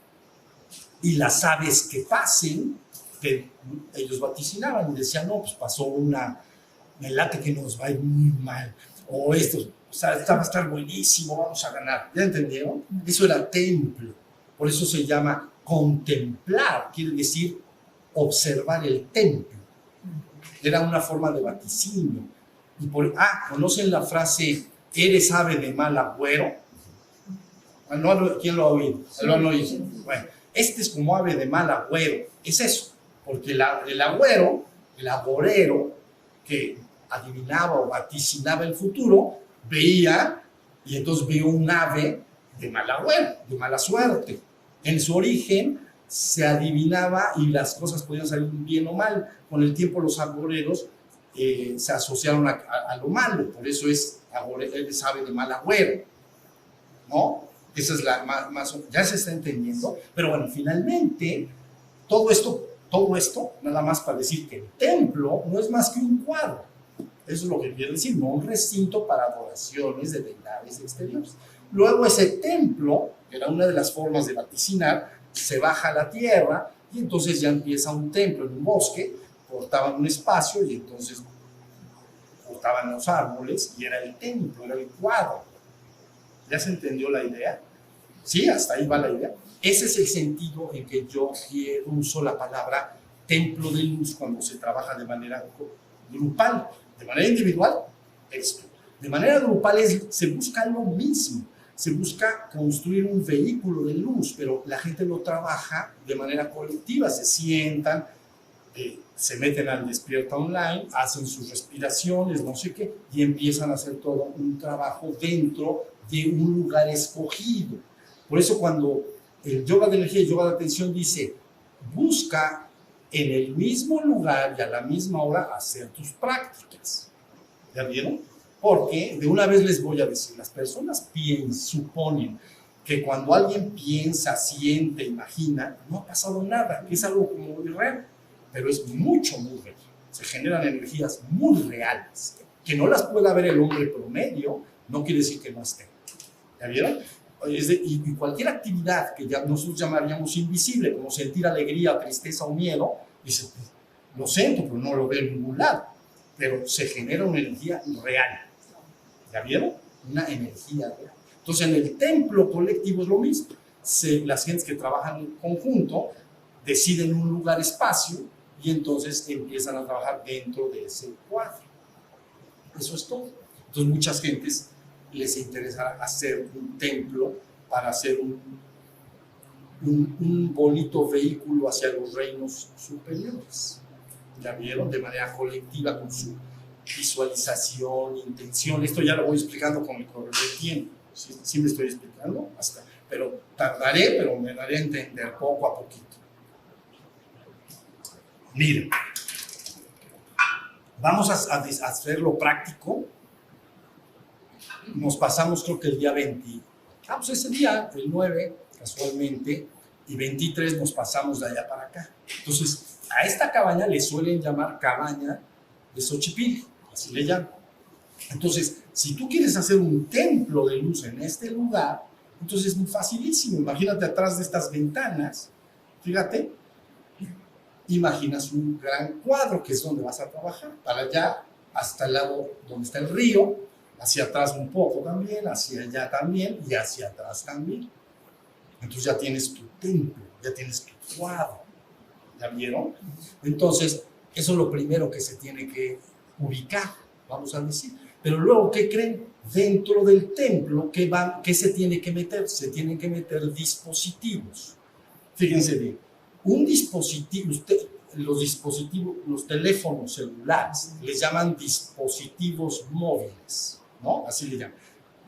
y las aves que pasen, que ellos vaticinaban y decían, no, pues pasó me late que nos va a ir muy mal, o esto, O sea, esta va a estar buenísimo, vamos a ganar. ¿Ya entendieron? Eso era templo. Por eso se llama contemplar, quiere decir observar el templo. Era una forma de vaticinio. Y ¿conocen la frase, eres ave de mal agüero? No, ¿quién lo ha oído? ¿Lo han oído? Bueno, este es como ave de mal agüero. Es eso, porque el agüero, el agorero, que adivinaba o vaticinaba el futuro, veía, y entonces vio un ave de mal agüero, de mala suerte. En su origen se adivinaba y las cosas podían salir bien o mal. Con el tiempo los agoreros se asociaron a lo malo, por eso sabe de mal agüero, ¿no? Esa es la más, ya se está entendiendo, pero bueno, finalmente todo esto, nada más para decir que el templo no es más que un cuadro. Eso es lo que quiere decir, no un recinto para adoraciones de deidades exteriores. Luego ese templo, que era una de las formas de vaticinar, se baja a la tierra y entonces ya empieza un templo en un bosque, cortaban un espacio y entonces cortaban los árboles y era el templo, era el cuadro. ¿Ya se entendió la idea? Sí, hasta ahí va la idea. Ese es el sentido en que yo uso la palabra templo de luz cuando se trabaja de manera grupal. De manera individual, esto. De manera grupal se busca lo mismo. Se busca construir un vehículo de luz, pero la gente lo trabaja de manera colectiva. Se sientan, se meten al Despierta Online, hacen sus respiraciones, no sé qué, y empiezan a hacer todo un trabajo dentro de un lugar escogido. Por eso cuando el yoga de energía y yoga de atención dice, busca en el mismo lugar y a la misma hora hacer tus prácticas. ¿Ya vieron? Porque de una vez les voy a decir, las personas suponen que cuando alguien piensa, siente, imagina, no ha pasado nada, que es algo como irreal, pero es mucho, muy real. Se generan energías muy reales, que no las pueda ver el hombre promedio, no quiere decir que no estén. ¿Ya vieron? Y cualquier actividad que nosotros llamaríamos invisible, como sentir alegría, tristeza o miedo, dice, lo siento, pero no lo veo en ningún lado. Pero se genera una energía real. ¿Ya vieron? Una energía real. Entonces, en el templo colectivo es lo mismo. Las gentes que trabajan en conjunto deciden un lugar, espacio, y entonces empiezan a trabajar dentro de ese cuadro. Eso es todo. Entonces, muchas gentes les interesa hacer un templo para hacer un bonito vehículo hacia los reinos superiores. ¿Ya vieron? De manera colectiva, con su visualización, intención. Esto ya lo voy explicando con el correr del tiempo. ¿Sí me estoy explicando? Pero me daré a entender poco a poquito. Miren, vamos a hacerlo práctico. Nos pasamos, creo que el día 20. Pues ese día, el 9, casualmente, y 23 nos pasamos de allá para acá. Entonces, a esta cabaña le suelen llamar cabaña de Xochipilli, así le llaman. Entonces, si tú quieres hacer un templo de luz en este lugar, entonces es muy facilísimo. Imagínate atrás de estas ventanas, fíjate, imaginas un gran cuadro que es donde vas a trabajar, para allá, hasta el lado donde está el río, hacia atrás un poco también, hacia allá también y hacia atrás también. Entonces ya tienes tu templo, ya tienes tu cuadro. ¿Ya vieron? Entonces, eso es lo primero que se tiene que ubicar, vamos a decir. Pero luego, ¿qué creen? Dentro del templo, ¿qué se tiene que meter? Se tienen que meter dispositivos. Fíjense bien, un dispositivo, los teléfonos celulares, les llaman dispositivos móviles, ¿no? Así le llaman.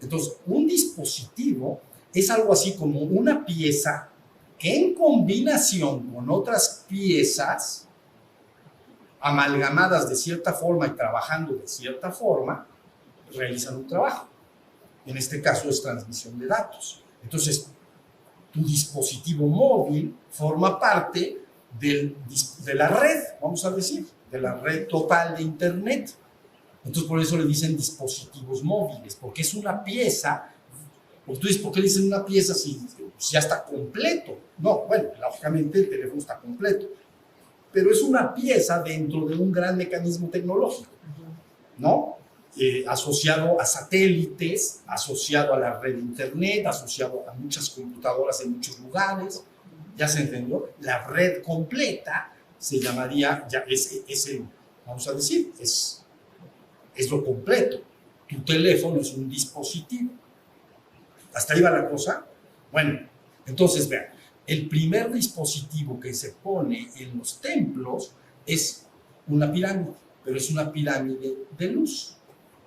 Entonces, un dispositivo es algo así como una pieza que en combinación con otras piezas amalgamadas de cierta forma y trabajando de cierta forma, realizan un trabajo. En este caso es transmisión de datos. Entonces, tu dispositivo móvil forma parte de la red, vamos a decir, de la red total de Internet. Entonces, por eso le dicen dispositivos móviles, porque es una pieza. Porque tú dices, ¿por qué le dicen una pieza si ya está completo? No, bueno, lógicamente el teléfono está completo, pero es una pieza dentro de un gran mecanismo tecnológico, ¿no? asociado a satélites, asociado a la red de internet, asociado a muchas computadoras en muchos lugares. ¿Ya se entendió? La red completa se llamaría, ya vamos a decir, es lo completo. Tu teléfono es un dispositivo. ¿Hasta ahí va la cosa? Bueno, entonces vean, el primer dispositivo que se pone en los templos es una pirámide, pero es una pirámide de luz.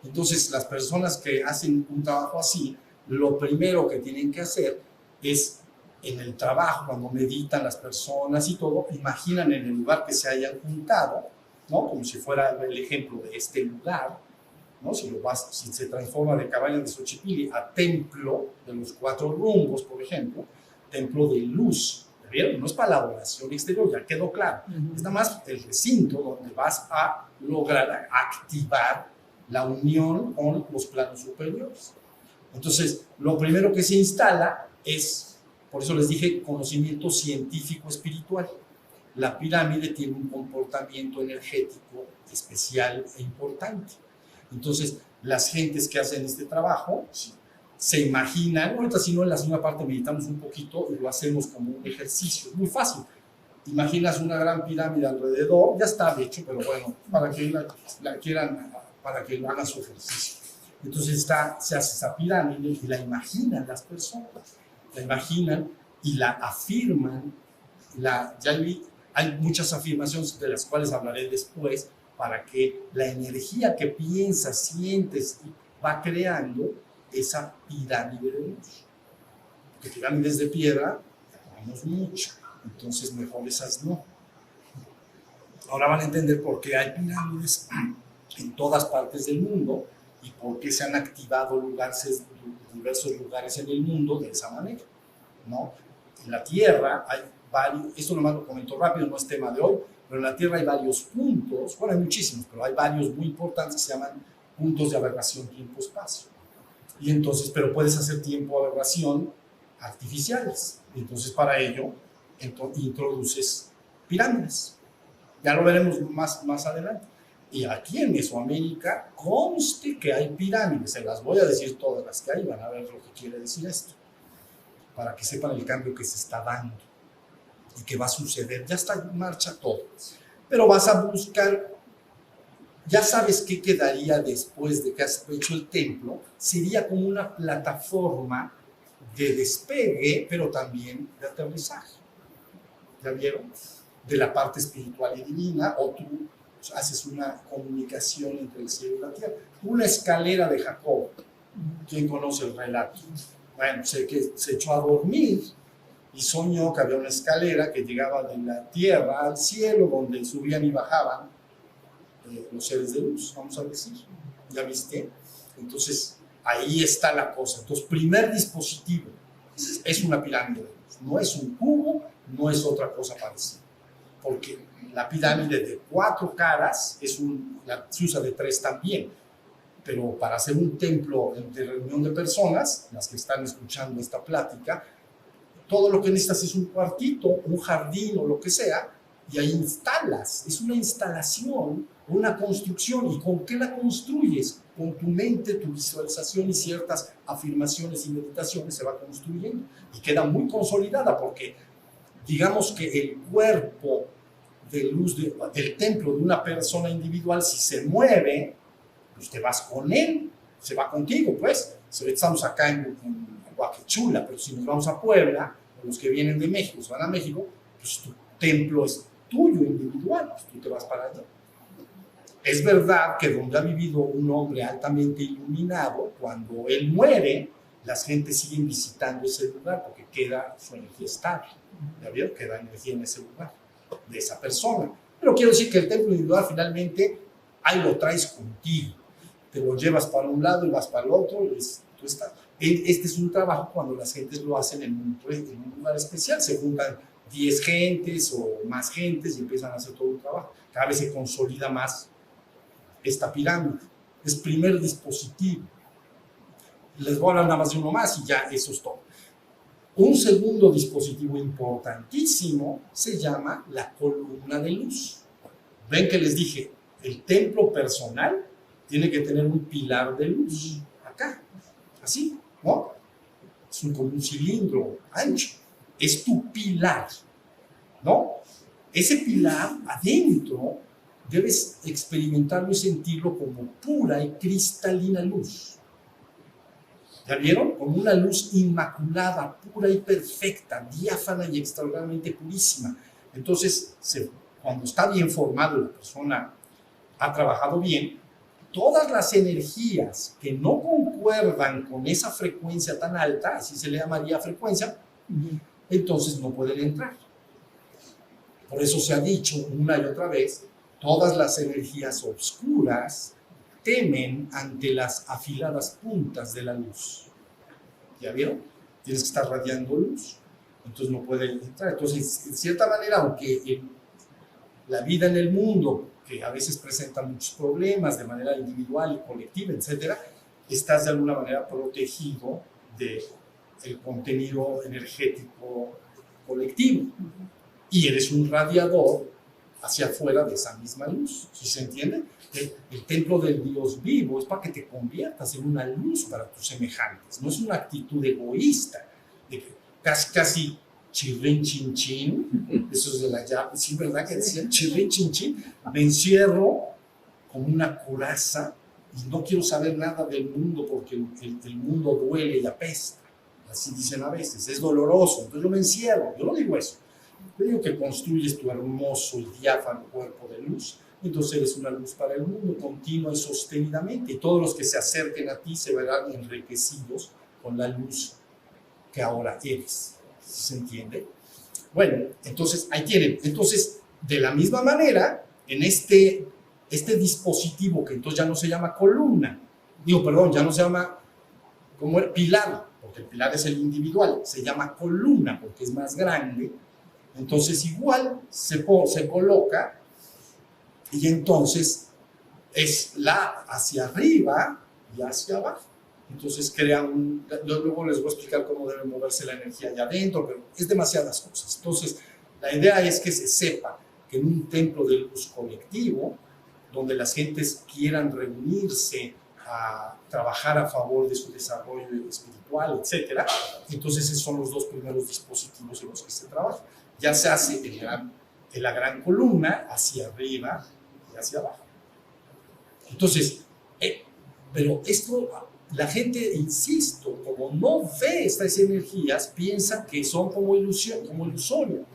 Entonces, las personas que hacen un trabajo así, lo primero que tienen que hacer es, en el trabajo, cuando meditan las personas y todo, imaginan en el lugar que se hayan juntado, ¿no? Como si fuera el ejemplo de este lugar, ¿no? Si se transforma de Cabaña de Xochipilli a templo de los 4 rumbos, por ejemplo, templo de luz, ¿vieron? No es para la oración exterior, ya quedó claro. Es nada más el recinto donde vas a lograr activar la unión con los planos superiores. Entonces, lo primero que se instala es, por eso les dije, conocimiento científico espiritual. La pirámide tiene un comportamiento energético especial e importante. Entonces, las gentes que hacen este trabajo se imaginan, ahorita si no en la segunda parte meditamos un poquito y lo hacemos como un ejercicio, es muy fácil. Imaginas una gran pirámide alrededor, ya está de hecho, pero bueno, para que la quieran, para que lo hagan su ejercicio. Entonces se hace esa pirámide y la imaginan las personas, la imaginan y la afirman. Hay muchas afirmaciones de las cuales hablaré después, para que la energía que piensas, sientes y va creando esa pirámide de luz. Porque pirámides de piedra tenemos mucho, entonces mejor esas no. Ahora van a entender por qué hay pirámides en todas partes del mundo y por qué se han activado diversos lugares en el mundo de esa manera, ¿no? En la Tierra hay varios, esto nomás lo comento rápido, no es tema de hoy, pero en la Tierra hay varios puntos, bueno, hay muchísimos, pero hay varios muy importantes que se llaman puntos de aberración tiempo-espacio. Y entonces, pero puedes hacer tiempo-aberración artificiales. Y entonces, para ello, introduces pirámides. Ya lo veremos más adelante. Y aquí en Mesoamérica conste que hay pirámides, se las voy a decir todas las que hay, van a ver lo que quiere decir esto, para que sepan el cambio que se está dando y que va a suceder. Ya está en marcha todo, pero vas a buscar, ya sabes qué quedaría después de que has hecho el templo, sería como una plataforma de despegue, pero también de aterrizaje. ¿Ya vieron? De la parte espiritual y divina, o tú haces una comunicación entre el cielo y la tierra. Una escalera de Jacob. ¿Quién conoce el relato? Bueno, sé que se echó a dormir y soñó que había una escalera que llegaba de la tierra al cielo, donde subían y bajaban los seres de luz, vamos a decir. ¿Ya viste? Entonces, ahí está la cosa. Entonces, primer dispositivo es una pirámide de luz. No es un cubo, no es otra cosa parecida. Porque la pirámide de 4 caras se usa de 3 también, pero para hacer un templo de reunión de personas, las que están escuchando esta plática, todo lo que necesitas es un cuartito, un jardín o lo que sea, y ahí instalas. Es una instalación, una construcción. ¿Y con qué la construyes? Con tu mente, tu visualización y ciertas afirmaciones y meditaciones se va construyendo y queda muy consolidada, porque digamos que el cuerpo de luz del templo de una persona individual, si se mueve, pues te vas con él, se va contigo, pues. Si estamos acá en Huaquechula, pero si nos vamos a Puebla, o los que vienen de México se van a México, pues tu templo es tuyo, individual, pues tú te vas para allá. Es verdad que donde ha vivido un hombre altamente iluminado, cuando él muere, las gentes siguen visitando ese lugar porque queda su energía estable. ¿Ya vieron? Queda energía en ese lugar de esa persona. Pero quiero decir que el templo individual finalmente ahí lo traes contigo. Te lo llevas para un lado y vas para el otro. Tú estás. Este es un trabajo cuando las gentes lo hacen en un lugar especial. Se juntan 10 gentes o más gentes y empiezan a hacer todo un trabajo. Cada vez se consolida más esta pirámide. Es primer dispositivo. Les voy a hablar nada más de uno más y ya eso es todo. Un segundo dispositivo importantísimo se llama la columna de luz. Ven que les dije, el templo personal tiene que tener un pilar de luz, acá, así, ¿no? Es como un cilindro ancho, es tu pilar, ¿no? Ese pilar adentro debes experimentarlo y sentirlo como pura y cristalina luz. ¿Ya vieron? Como una luz inmaculada, pura y perfecta, diáfana y extraordinariamente purísima. Entonces, cuando está bien formado y la persona ha trabajado bien, todas las energías que no concuerdan con esa frecuencia tan alta, así se le llamaría frecuencia, entonces no pueden entrar. Por eso se ha dicho una y otra vez, todas las energías oscuras temen ante las afiladas puntas de la luz. ¿Ya vieron? Tienes que estar radiando luz, entonces no pueden entrar. Entonces, en cierta manera, aunque la vida en el mundo, que a veces presenta muchos problemas de manera individual y colectiva, etcétera, estás de alguna manera protegido del contenido energético colectivo. Y eres un radiador hacia afuera de esa misma luz, ¿sí se entiende? El templo del Dios vivo es para que te conviertas en una luz para tus semejantes, no es una actitud egoísta, de que casi chirrin chin chin, eso es de la llave, sí, ¿verdad? Que decían chirrin chin chin, me encierro como una coraza y no quiero saber nada del mundo porque el mundo duele y apesta, así dicen a veces, es doloroso, entonces yo me encierro, yo no digo eso. Yo digo que construyes tu hermoso y diáfano cuerpo de luz, entonces eres una luz para el mundo, continua y sostenidamente, y todos los que se acerquen a ti se verán enriquecidos con la luz que ahora eres. ¿Sí se entiende? Bueno, entonces ahí tienen. Entonces, de la misma manera, en este dispositivo que entonces ya no se llama columna, ya no se llama como el pilar, porque el pilar es el individual, se llama columna porque es más grande. Entonces igual se coloca y entonces es la hacia arriba y hacia abajo. Entonces crea luego les voy a explicar cómo debe moverse la energía allá adentro, pero es demasiadas cosas. Entonces la idea es que se sepa que en un templo de luz colectivo, donde las gentes quieran reunirse a trabajar a favor de su desarrollo espiritual, etcétera, entonces esos son los dos primeros dispositivos en los que se trabaja. Ya se hace en la gran columna hacia arriba y hacia abajo. Entonces, pero esto, la gente, insisto, como no ve estas energías, piensa que son como ilusión, como ilusorio.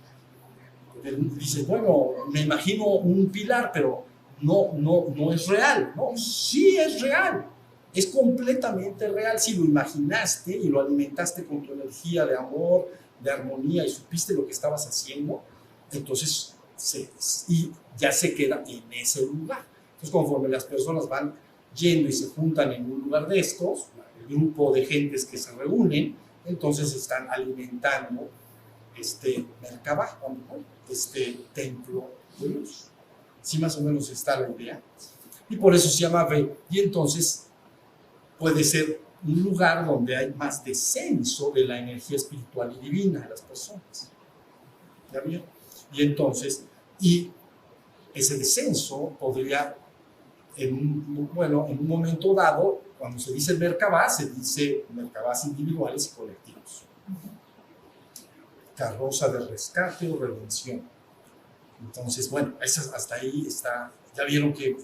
Dice, bueno, me imagino un pilar, pero no es real. No, sí es real. Es completamente real si lo imaginaste y lo alimentaste con tu energía de amor, de armonía y supiste lo que estabas haciendo, entonces y ya se queda en ese lugar. Entonces, conforme las personas van yendo y se juntan en un lugar de estos, el grupo de gentes que se reúnen, entonces están alimentando Merkabah, este templo de luz. Sí, más o menos está la idea. Y por eso se llama Ve. Y entonces puede ser un lugar donde hay más descenso de la energía espiritual y divina de las personas. ¿Ya vieron? Y entonces, ese descenso podría, en un momento dado, cuando se dice Merkabah, se dice Merkabahs individuales y colectivos. Carroza de rescate o redención. Entonces, bueno, hasta ahí está. Ya vieron que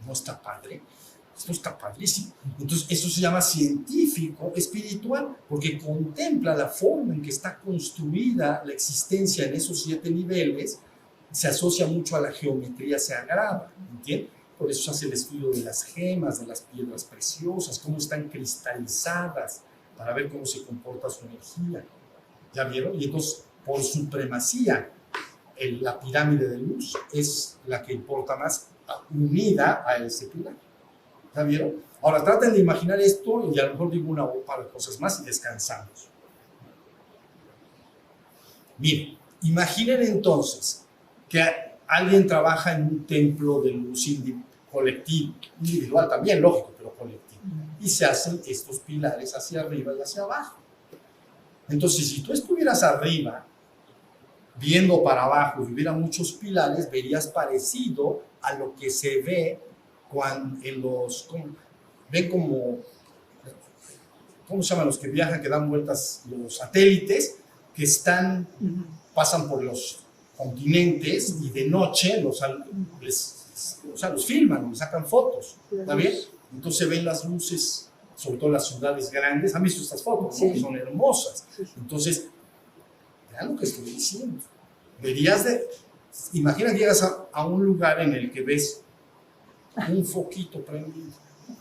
no está padre. Esto está padrísimo. Entonces, eso se llama científico espiritual, porque contempla la forma en que está construida la existencia en esos 7 niveles, se asocia mucho a la geometría sagrada, ¿entiendes? Por eso se hace el estudio de las gemas, de las piedras preciosas, cómo están cristalizadas, para ver cómo se comporta su energía. ¿Ya vieron? Y entonces, por supremacía, la pirámide de luz es la que importa más, unida a ese pilar. ¿Ya vieron? Ahora traten de imaginar esto y a lo mejor digo una o par de cosas más y descansamos. Miren, imaginen entonces que alguien trabaja en un templo de luz colectivo, individual también, lógico, pero colectivo, y se hacen estos pilares hacia arriba y hacia abajo. Entonces, si tú estuvieras arriba, viendo para abajo y hubiera muchos pilares, verías parecido a lo que se ve cuando en los, ven como, ¿cómo se llaman los que viajan, que dan vueltas, los satélites, que están, pasan por los continentes y de noche los filman, les sacan fotos, ¿está bien? Entonces ven las luces, sobre todo las ciudades grandes. ¿Han visto estas fotos? Sí. ¿No? Son hermosas. Sí, sí. Entonces, vean lo que estoy diciendo. Imagina que llegas a un lugar en el que ves un foquito prendido.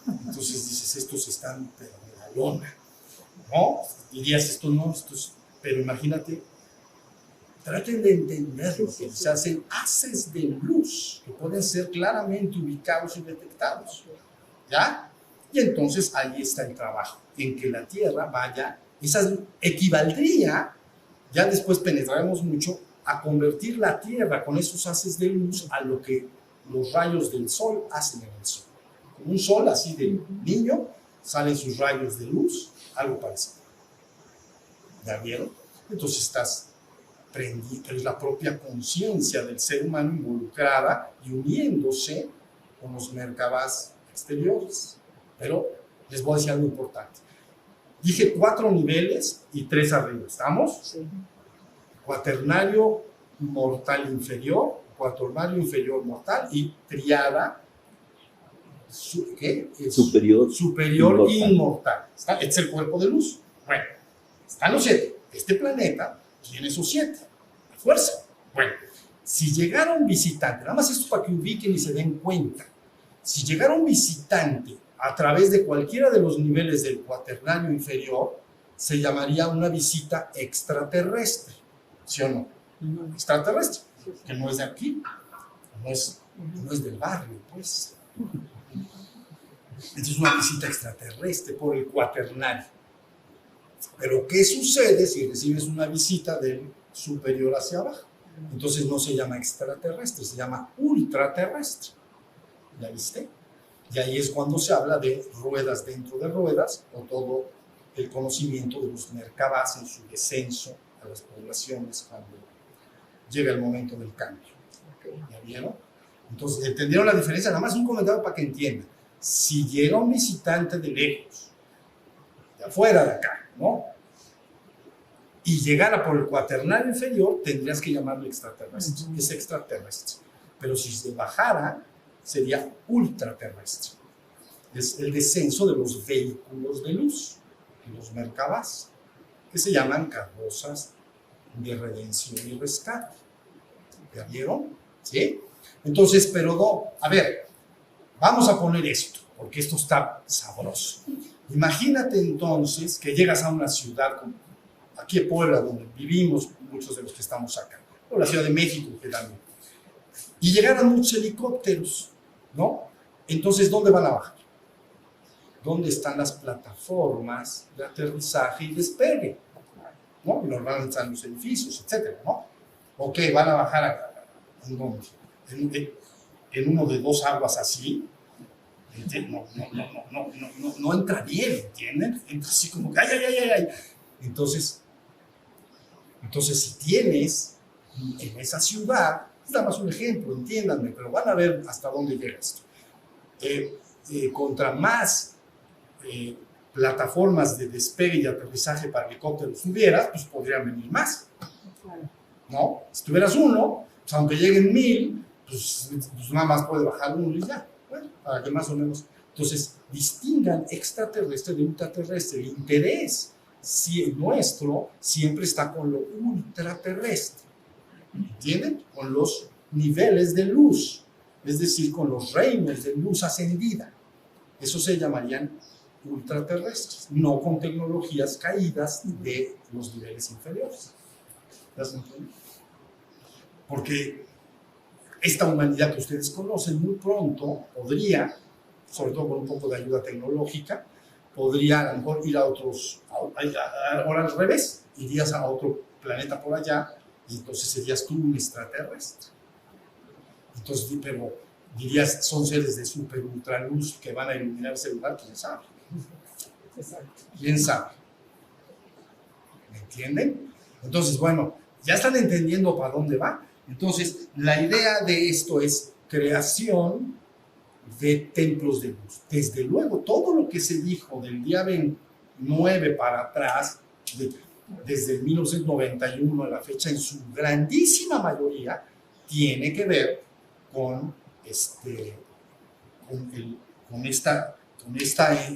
Entonces dices, estos están pero de la lona, ¿no? Dirías, esto no, pero imagínate, traten de entenderlo, Sí, sí, que sí. se hacen haces de luz que pueden ser claramente ubicados y detectados, ¿ya? Y entonces ahí está el trabajo, en que la Tierra vaya, equivaldría, ya después penetraremos mucho, a convertir la Tierra con esos haces de luz a lo que los rayos del Sol hacen en el Sol. Como un Sol así de niño, salen sus rayos de luz, algo parecido. ¿Ya vieron? Entonces estás prendido, es la propia conciencia del ser humano involucrada y uniéndose con los merkabás exteriores. Pero les voy a decir algo importante. Dije 4 niveles y 3 arriba. ¿Estamos? Sí. Cuaternario mortal inferior, cuaternario inferior mortal y triada ¿qué? Superior Inmortal. Este es el cuerpo de luz. Bueno, están los 7. Este planeta tiene esos 7. A fuerza. Bueno, si llegara un visitante, nada más esto para que ubiquen y se den cuenta, si llegara un visitante a través de cualquiera de los niveles del cuaternario inferior, se llamaría una visita extraterrestre. ¿Sí o no? Extraterrestre, Sí, sí. que no es de aquí, no es del barrio, pues. Entonces es una visita extraterrestre por el cuaternario. Pero ¿qué sucede si recibes una visita del superior hacia abajo? Entonces no se llama extraterrestre, se llama ultraterrestre. ¿Ya viste? Y ahí es cuando se habla de ruedas dentro de ruedas, o todo el conocimiento de los merkabás en su descenso a las poblaciones cuando llega el momento del cambio. ¿Ya vieron? Entonces, ¿entendieron la diferencia? Nada más un comentario para que entiendan. Si llega un visitante de lejos, de afuera de acá, ¿no? Y llegara por el cuaternario inferior, tendrías que llamarlo extraterrestre. Es extraterrestre. Pero si se bajara, sería ultraterrestre. Es el descenso de los vehículos de luz, los merkabás, que se llaman carrozas de redención y rescate. ¿Ya vieron? ¿Sí? Entonces, pero no, a ver, vamos a poner esto, porque esto está sabroso. Imagínate entonces que llegas a una ciudad como aquí en Puebla, donde vivimos muchos de los que estamos acá, o la Ciudad de México, que también, y llegaran muchos helicópteros, ¿no? Entonces, ¿dónde van a bajar? ¿Dónde están las plataformas de aterrizaje y despegue? ¿No? Y normalmente están los edificios, etcétera, ¿no? Ok, van a bajar en uno de 2 aguas así. No entra bien, ¿entienden? Entra así como que ay. Entonces, si tienes en esa ciudad, es nada más un ejemplo, entiéndanme, pero van a ver hasta dónde llega esto. Contra más plataformas de despegue y aterrizaje para helicópteros hubiera, pues podrían venir más, ¿no? Si tuvieras uno, pues aunque lleguen 1000, pues nada más puede bajar uno y ya, bueno, para que más o menos. Entonces, distingan extraterrestre de ultraterrestre. El interés nuestro siempre está con lo ultraterrestre, ¿entienden? Con los niveles de luz, es decir, con los reinos de luz ascendida. Eso se llamarían ultraterrestres, no con tecnologías caídas de los niveles inferiores. ¿Ya se entiende? Porque esta humanidad que ustedes conocen muy pronto podría, sobre todo con un poco de ayuda tecnológica, podría a lo mejor ir a otros, ahora al revés, irías a otro planeta por allá y entonces serías tú un extraterrestre. Entonces, pero dirías, son seres de super ultraluz que van a iluminar ese lugar, quién sabe. Exacto. ¿Quién sabe? ¿Me entienden? Entonces, bueno, ya están entendiendo para dónde va. Entonces, la idea de esto es creación de templos de luz. Desde luego, todo lo que se dijo del día 29 para atrás, desde el 1991 a la fecha, en su grandísima mayoría, tiene que ver con, con esta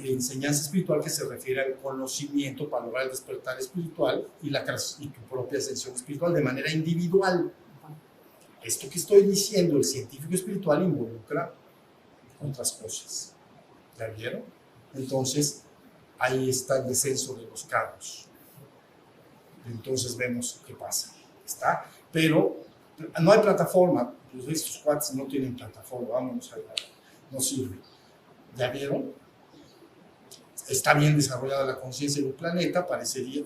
enseñanza espiritual que se refiere al conocimiento para lograr el despertar espiritual y tu propia ascensión espiritual de manera individual. Esto que estoy diciendo, el científico espiritual involucra otras cosas. ¿Ya vieron? Entonces, ahí está el descenso de los carros. Entonces vemos qué pasa. ¿Está? Pero no hay plataforma. Pues estos cuates no tienen plataforma. Vámonos allá. No sirve. ¿Ya vieron? Está bien desarrollada la conciencia de un planeta, parecería.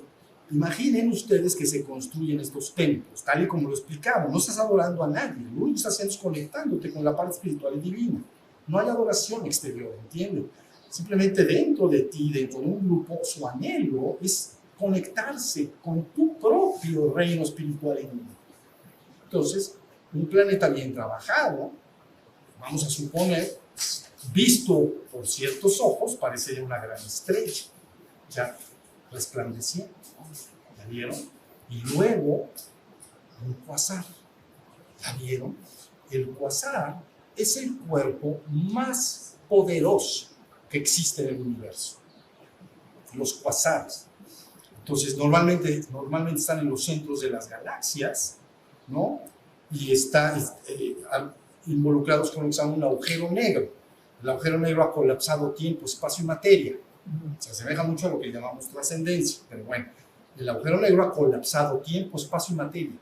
Imaginen ustedes que se construyen estos templos, tal y como lo explicamos. No estás adorando a nadie, lo único que estás haciendo es conectándote con la parte espiritual y divina. No hay adoración exterior, ¿entienden? Simplemente dentro de ti, dentro de un grupo, su anhelo es conectarse con tu propio reino espiritual y divino. Entonces, un planeta bien trabajado, vamos a suponer, visto por ciertos ojos, parecería una gran estrella, ya resplandeciente. ¿Ya vieron? Y luego, un cuasar. ¿Ya vieron? El cuasar es el cuerpo más poderoso que existe en el universo. Los cuasares. Entonces, normalmente están en los centros de las galaxias, ¿no? Y están involucrados con lo que se llama un agujero negro. El agujero negro ha colapsado tiempo, espacio y materia. Se asemeja mucho a lo que llamamos trascendencia, pero bueno, el agujero negro ha colapsado tiempo, espacio y materia.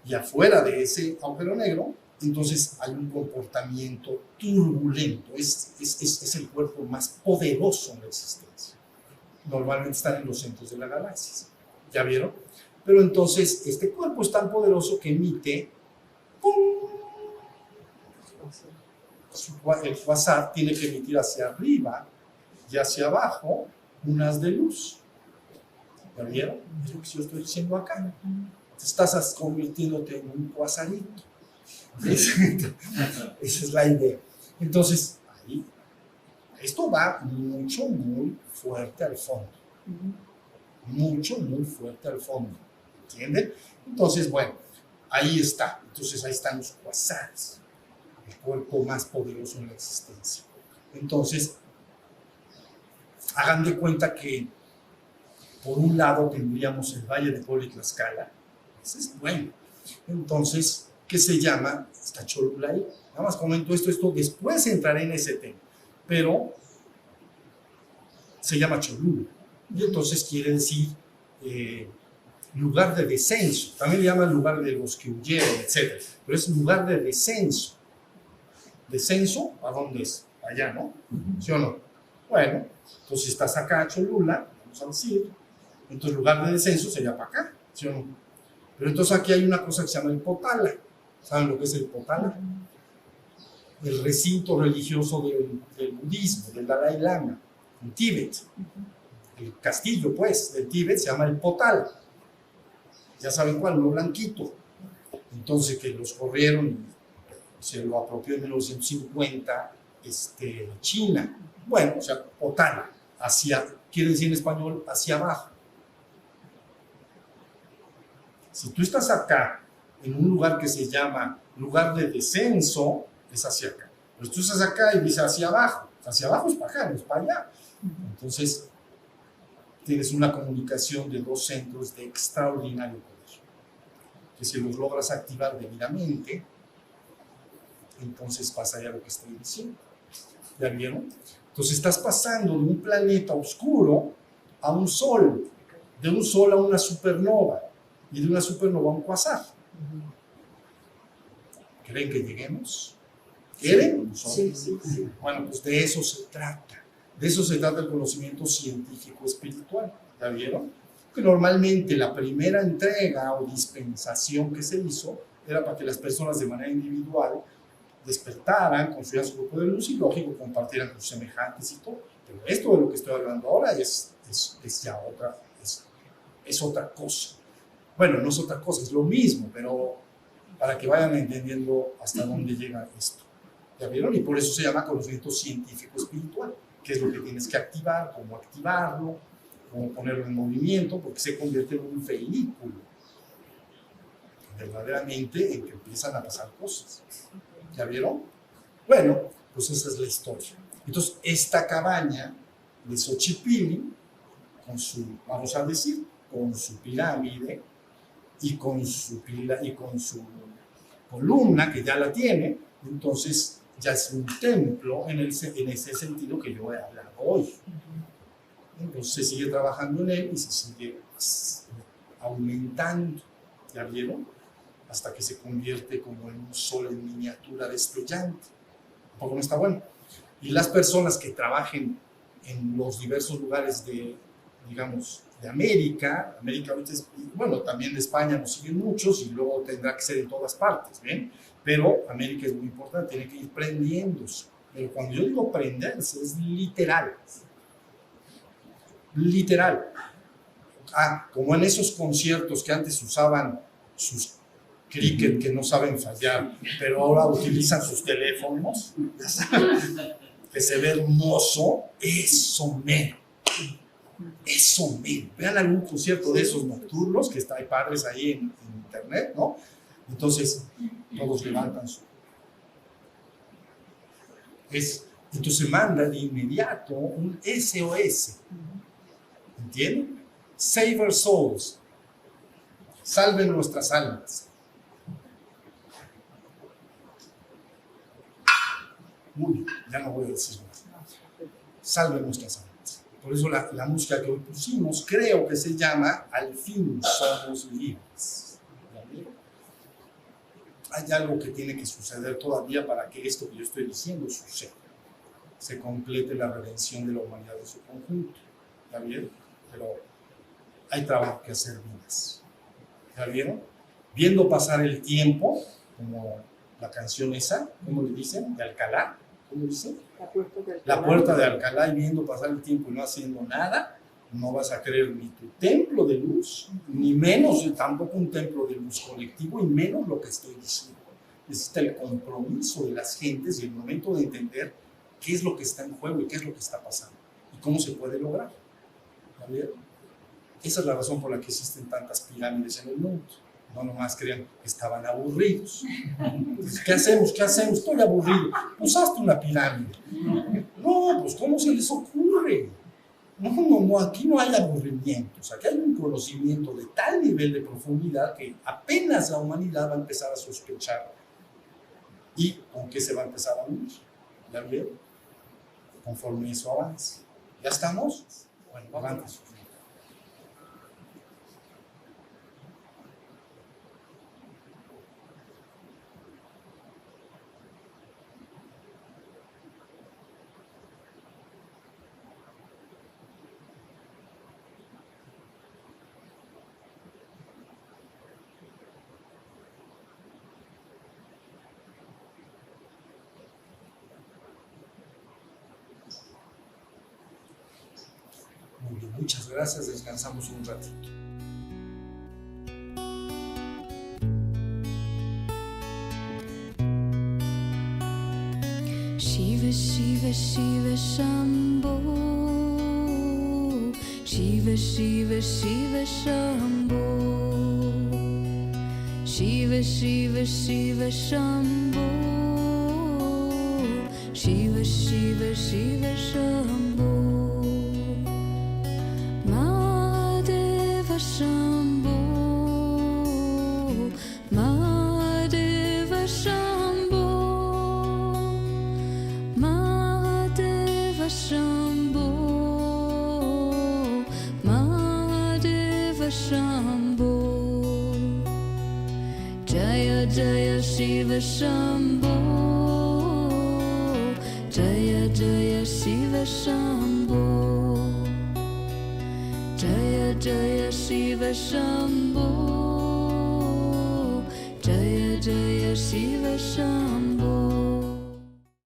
Y afuera de ese agujero negro, entonces hay un comportamiento turbulento. Es el cuerpo más poderoso en la existencia. Normalmente están en los centros de las galaxias. ¿Ya vieron? Pero entonces este cuerpo es tan poderoso que emite ¡pum! El quasar tiene que emitir hacia arriba y hacia abajo unas de luz. ¿Ya vieron? Es lo que yo estoy diciendo acá. Te estás convirtiéndote en un cuasarito. Esa es la idea. Entonces, ahí, esto va mucho, muy fuerte al fondo. Mucho, muy fuerte al fondo. ¿Entienden? Entonces, bueno, ahí está. Entonces, ahí están los cuasares. El cuerpo más poderoso en la existencia. Entonces, hagan de cuenta que por un lado tendríamos el Valle de Puebla y Tlaxcala. Ese es bueno. Entonces, ¿qué se llama? Está Cholula ahí. Nada más comento esto, después entraré en ese tema. Pero se llama Cholula. Y entonces quiere decir lugar de descenso. También le llaman lugar de los que huyeron, etc. Pero es lugar de descenso. ¿Descenso? ¿A dónde es? Allá, ¿no? ¿Sí o no? Bueno, entonces estás acá, Cholula, vamos a decir. Entonces, lugar de descenso sería para acá, ¿sí o no? Pero entonces aquí hay una cosa que se llama el Potala. ¿Saben lo que es el Potala? El recinto religioso del budismo, del Dalai Lama, en Tíbet. El castillo, pues, del Tíbet se llama el Potala. Ya saben cuál, uno blanquito. Entonces, que los corrieron y se lo apropió en 1950 China. Bueno, o sea, Potala, quiere decir en español, hacia abajo. Si tú estás acá, en un lugar que se llama lugar de descenso, es hacia acá. Pero tú estás acá y dices hacia abajo es para acá, no es para allá. Entonces, tienes una comunicación de dos centros de extraordinario poder, que si los logras activar debidamente, entonces pasaría lo que estoy diciendo. ¿Ya vieron? Entonces estás pasando de un planeta oscuro a un sol, de un sol a una supernova, y de una supernova a un quasar. ¿Creen que lleguemos? ¿Quieren? Sí. Bueno, pues de eso se trata. De eso se trata el conocimiento científico espiritual. ¿Ya vieron? Que normalmente la primera entrega o dispensación que se hizo era para que las personas de manera individual despertaran, construyeran su grupo de luz y, lógico, compartieran con sus semejantes y todo. Pero esto de lo que estoy hablando ahora es ya otra cosa. Bueno, no es otra cosa, es lo mismo, pero para que vayan entendiendo hasta dónde llega esto. ¿Ya vieron? Y por eso se llama conocimiento científico espiritual. ¿Qué es lo que tienes que activar? ¿Cómo activarlo? ¿Cómo ponerlo en movimiento? Porque se convierte en un vehículo verdaderamente en que empiezan a pasar cosas. ¿Ya vieron? Bueno, pues esa es la historia. Entonces, esta cabaña de Xochipilli, con su, vamos a decir, con su pirámide y con su columna, que ya la tiene, entonces ya es un templo en ese sentido que yo he hablado hoy. Entonces se sigue trabajando en él y se sigue aumentando, ¿ya vieron? Hasta que se convierte como en un sol en miniatura destellante. ¿Un poco no está bueno? Y las personas que trabajen en los diversos lugares de, digamos, de América ahorita es, bueno, también de España nos siguen muchos y luego tendrá que ser en todas partes, ¿ven? Pero América es muy importante, tiene que ir prendiéndose. Pero cuando yo digo prenderse, es literal. Literal. Como en esos conciertos que antes usaban sus cricket que no saben fallar, pero ahora utilizan sus teléfonos, que se ve hermoso, eso mero. Eso mero. Vean algún concierto de esos nocturnos, que hay padres ahí en internet, ¿no? Entonces, todos levantan su... Entonces manda de inmediato un SOS. ¿Entienden? Save our souls. Salven nuestras almas. Uy, ya no voy a decir más. Salven nuestras almas. Por eso la música que hoy pusimos creo que se llama Al fin somos libres. Hay algo que tiene que suceder todavía para que esto que yo estoy diciendo suceda. Se complete la redención de la humanidad en su conjunto. ¿Está bien? Pero hay trabajo que hacer más. ¿Ya vieron? Viendo pasar el tiempo, como la canción esa, ¿cómo le dicen? De Alcalá, ¿cómo dicen? La puerta de Alcalá, y viendo pasar el tiempo y no haciendo nada, no vas a creer ni tu templo de luz, ni menos tampoco un templo de luz colectivo, y menos lo que estoy diciendo. Necesita el compromiso de las gentes y el momento de entender qué es lo que está en juego y qué es lo que está pasando y cómo se puede lograr. ¿Ya vieron? Esa es la razón por la que existen tantas pirámides en el mundo. No nomás crean que estaban aburridos. ¿Qué hacemos? ¿Qué hacemos? Estoy aburrido. Pues hazte una pirámide. No, pues ¿cómo se les ocurre? No, aquí no hay aburrimientos. Aquí hay un conocimiento de tal nivel de profundidad que apenas la humanidad va a empezar a sospechar. ¿Y con qué se va a empezar a unir? ¿Ya vieron? Conforme eso avance. ¿Ya estamos? Bueno, avance. Muy bien, muchas gracias. Descansamos un ratito. Shiva Shiva Shiva Shambho, Shiva Shiva Shiva Shambho, Shiva Shiva Shiva Shambho, Shiva Shiva Shiva Shambho, Mahadeva Shambho, Mahadeva Shambho, Mahadeva Shambho, Mahadeva Shambho, Jaya Jaya Shiva Shambho, Jaya Jaya Shiva Shambho, Jaya Jaya Shiva Shambho, Jaya Jaya Shiva Shambho.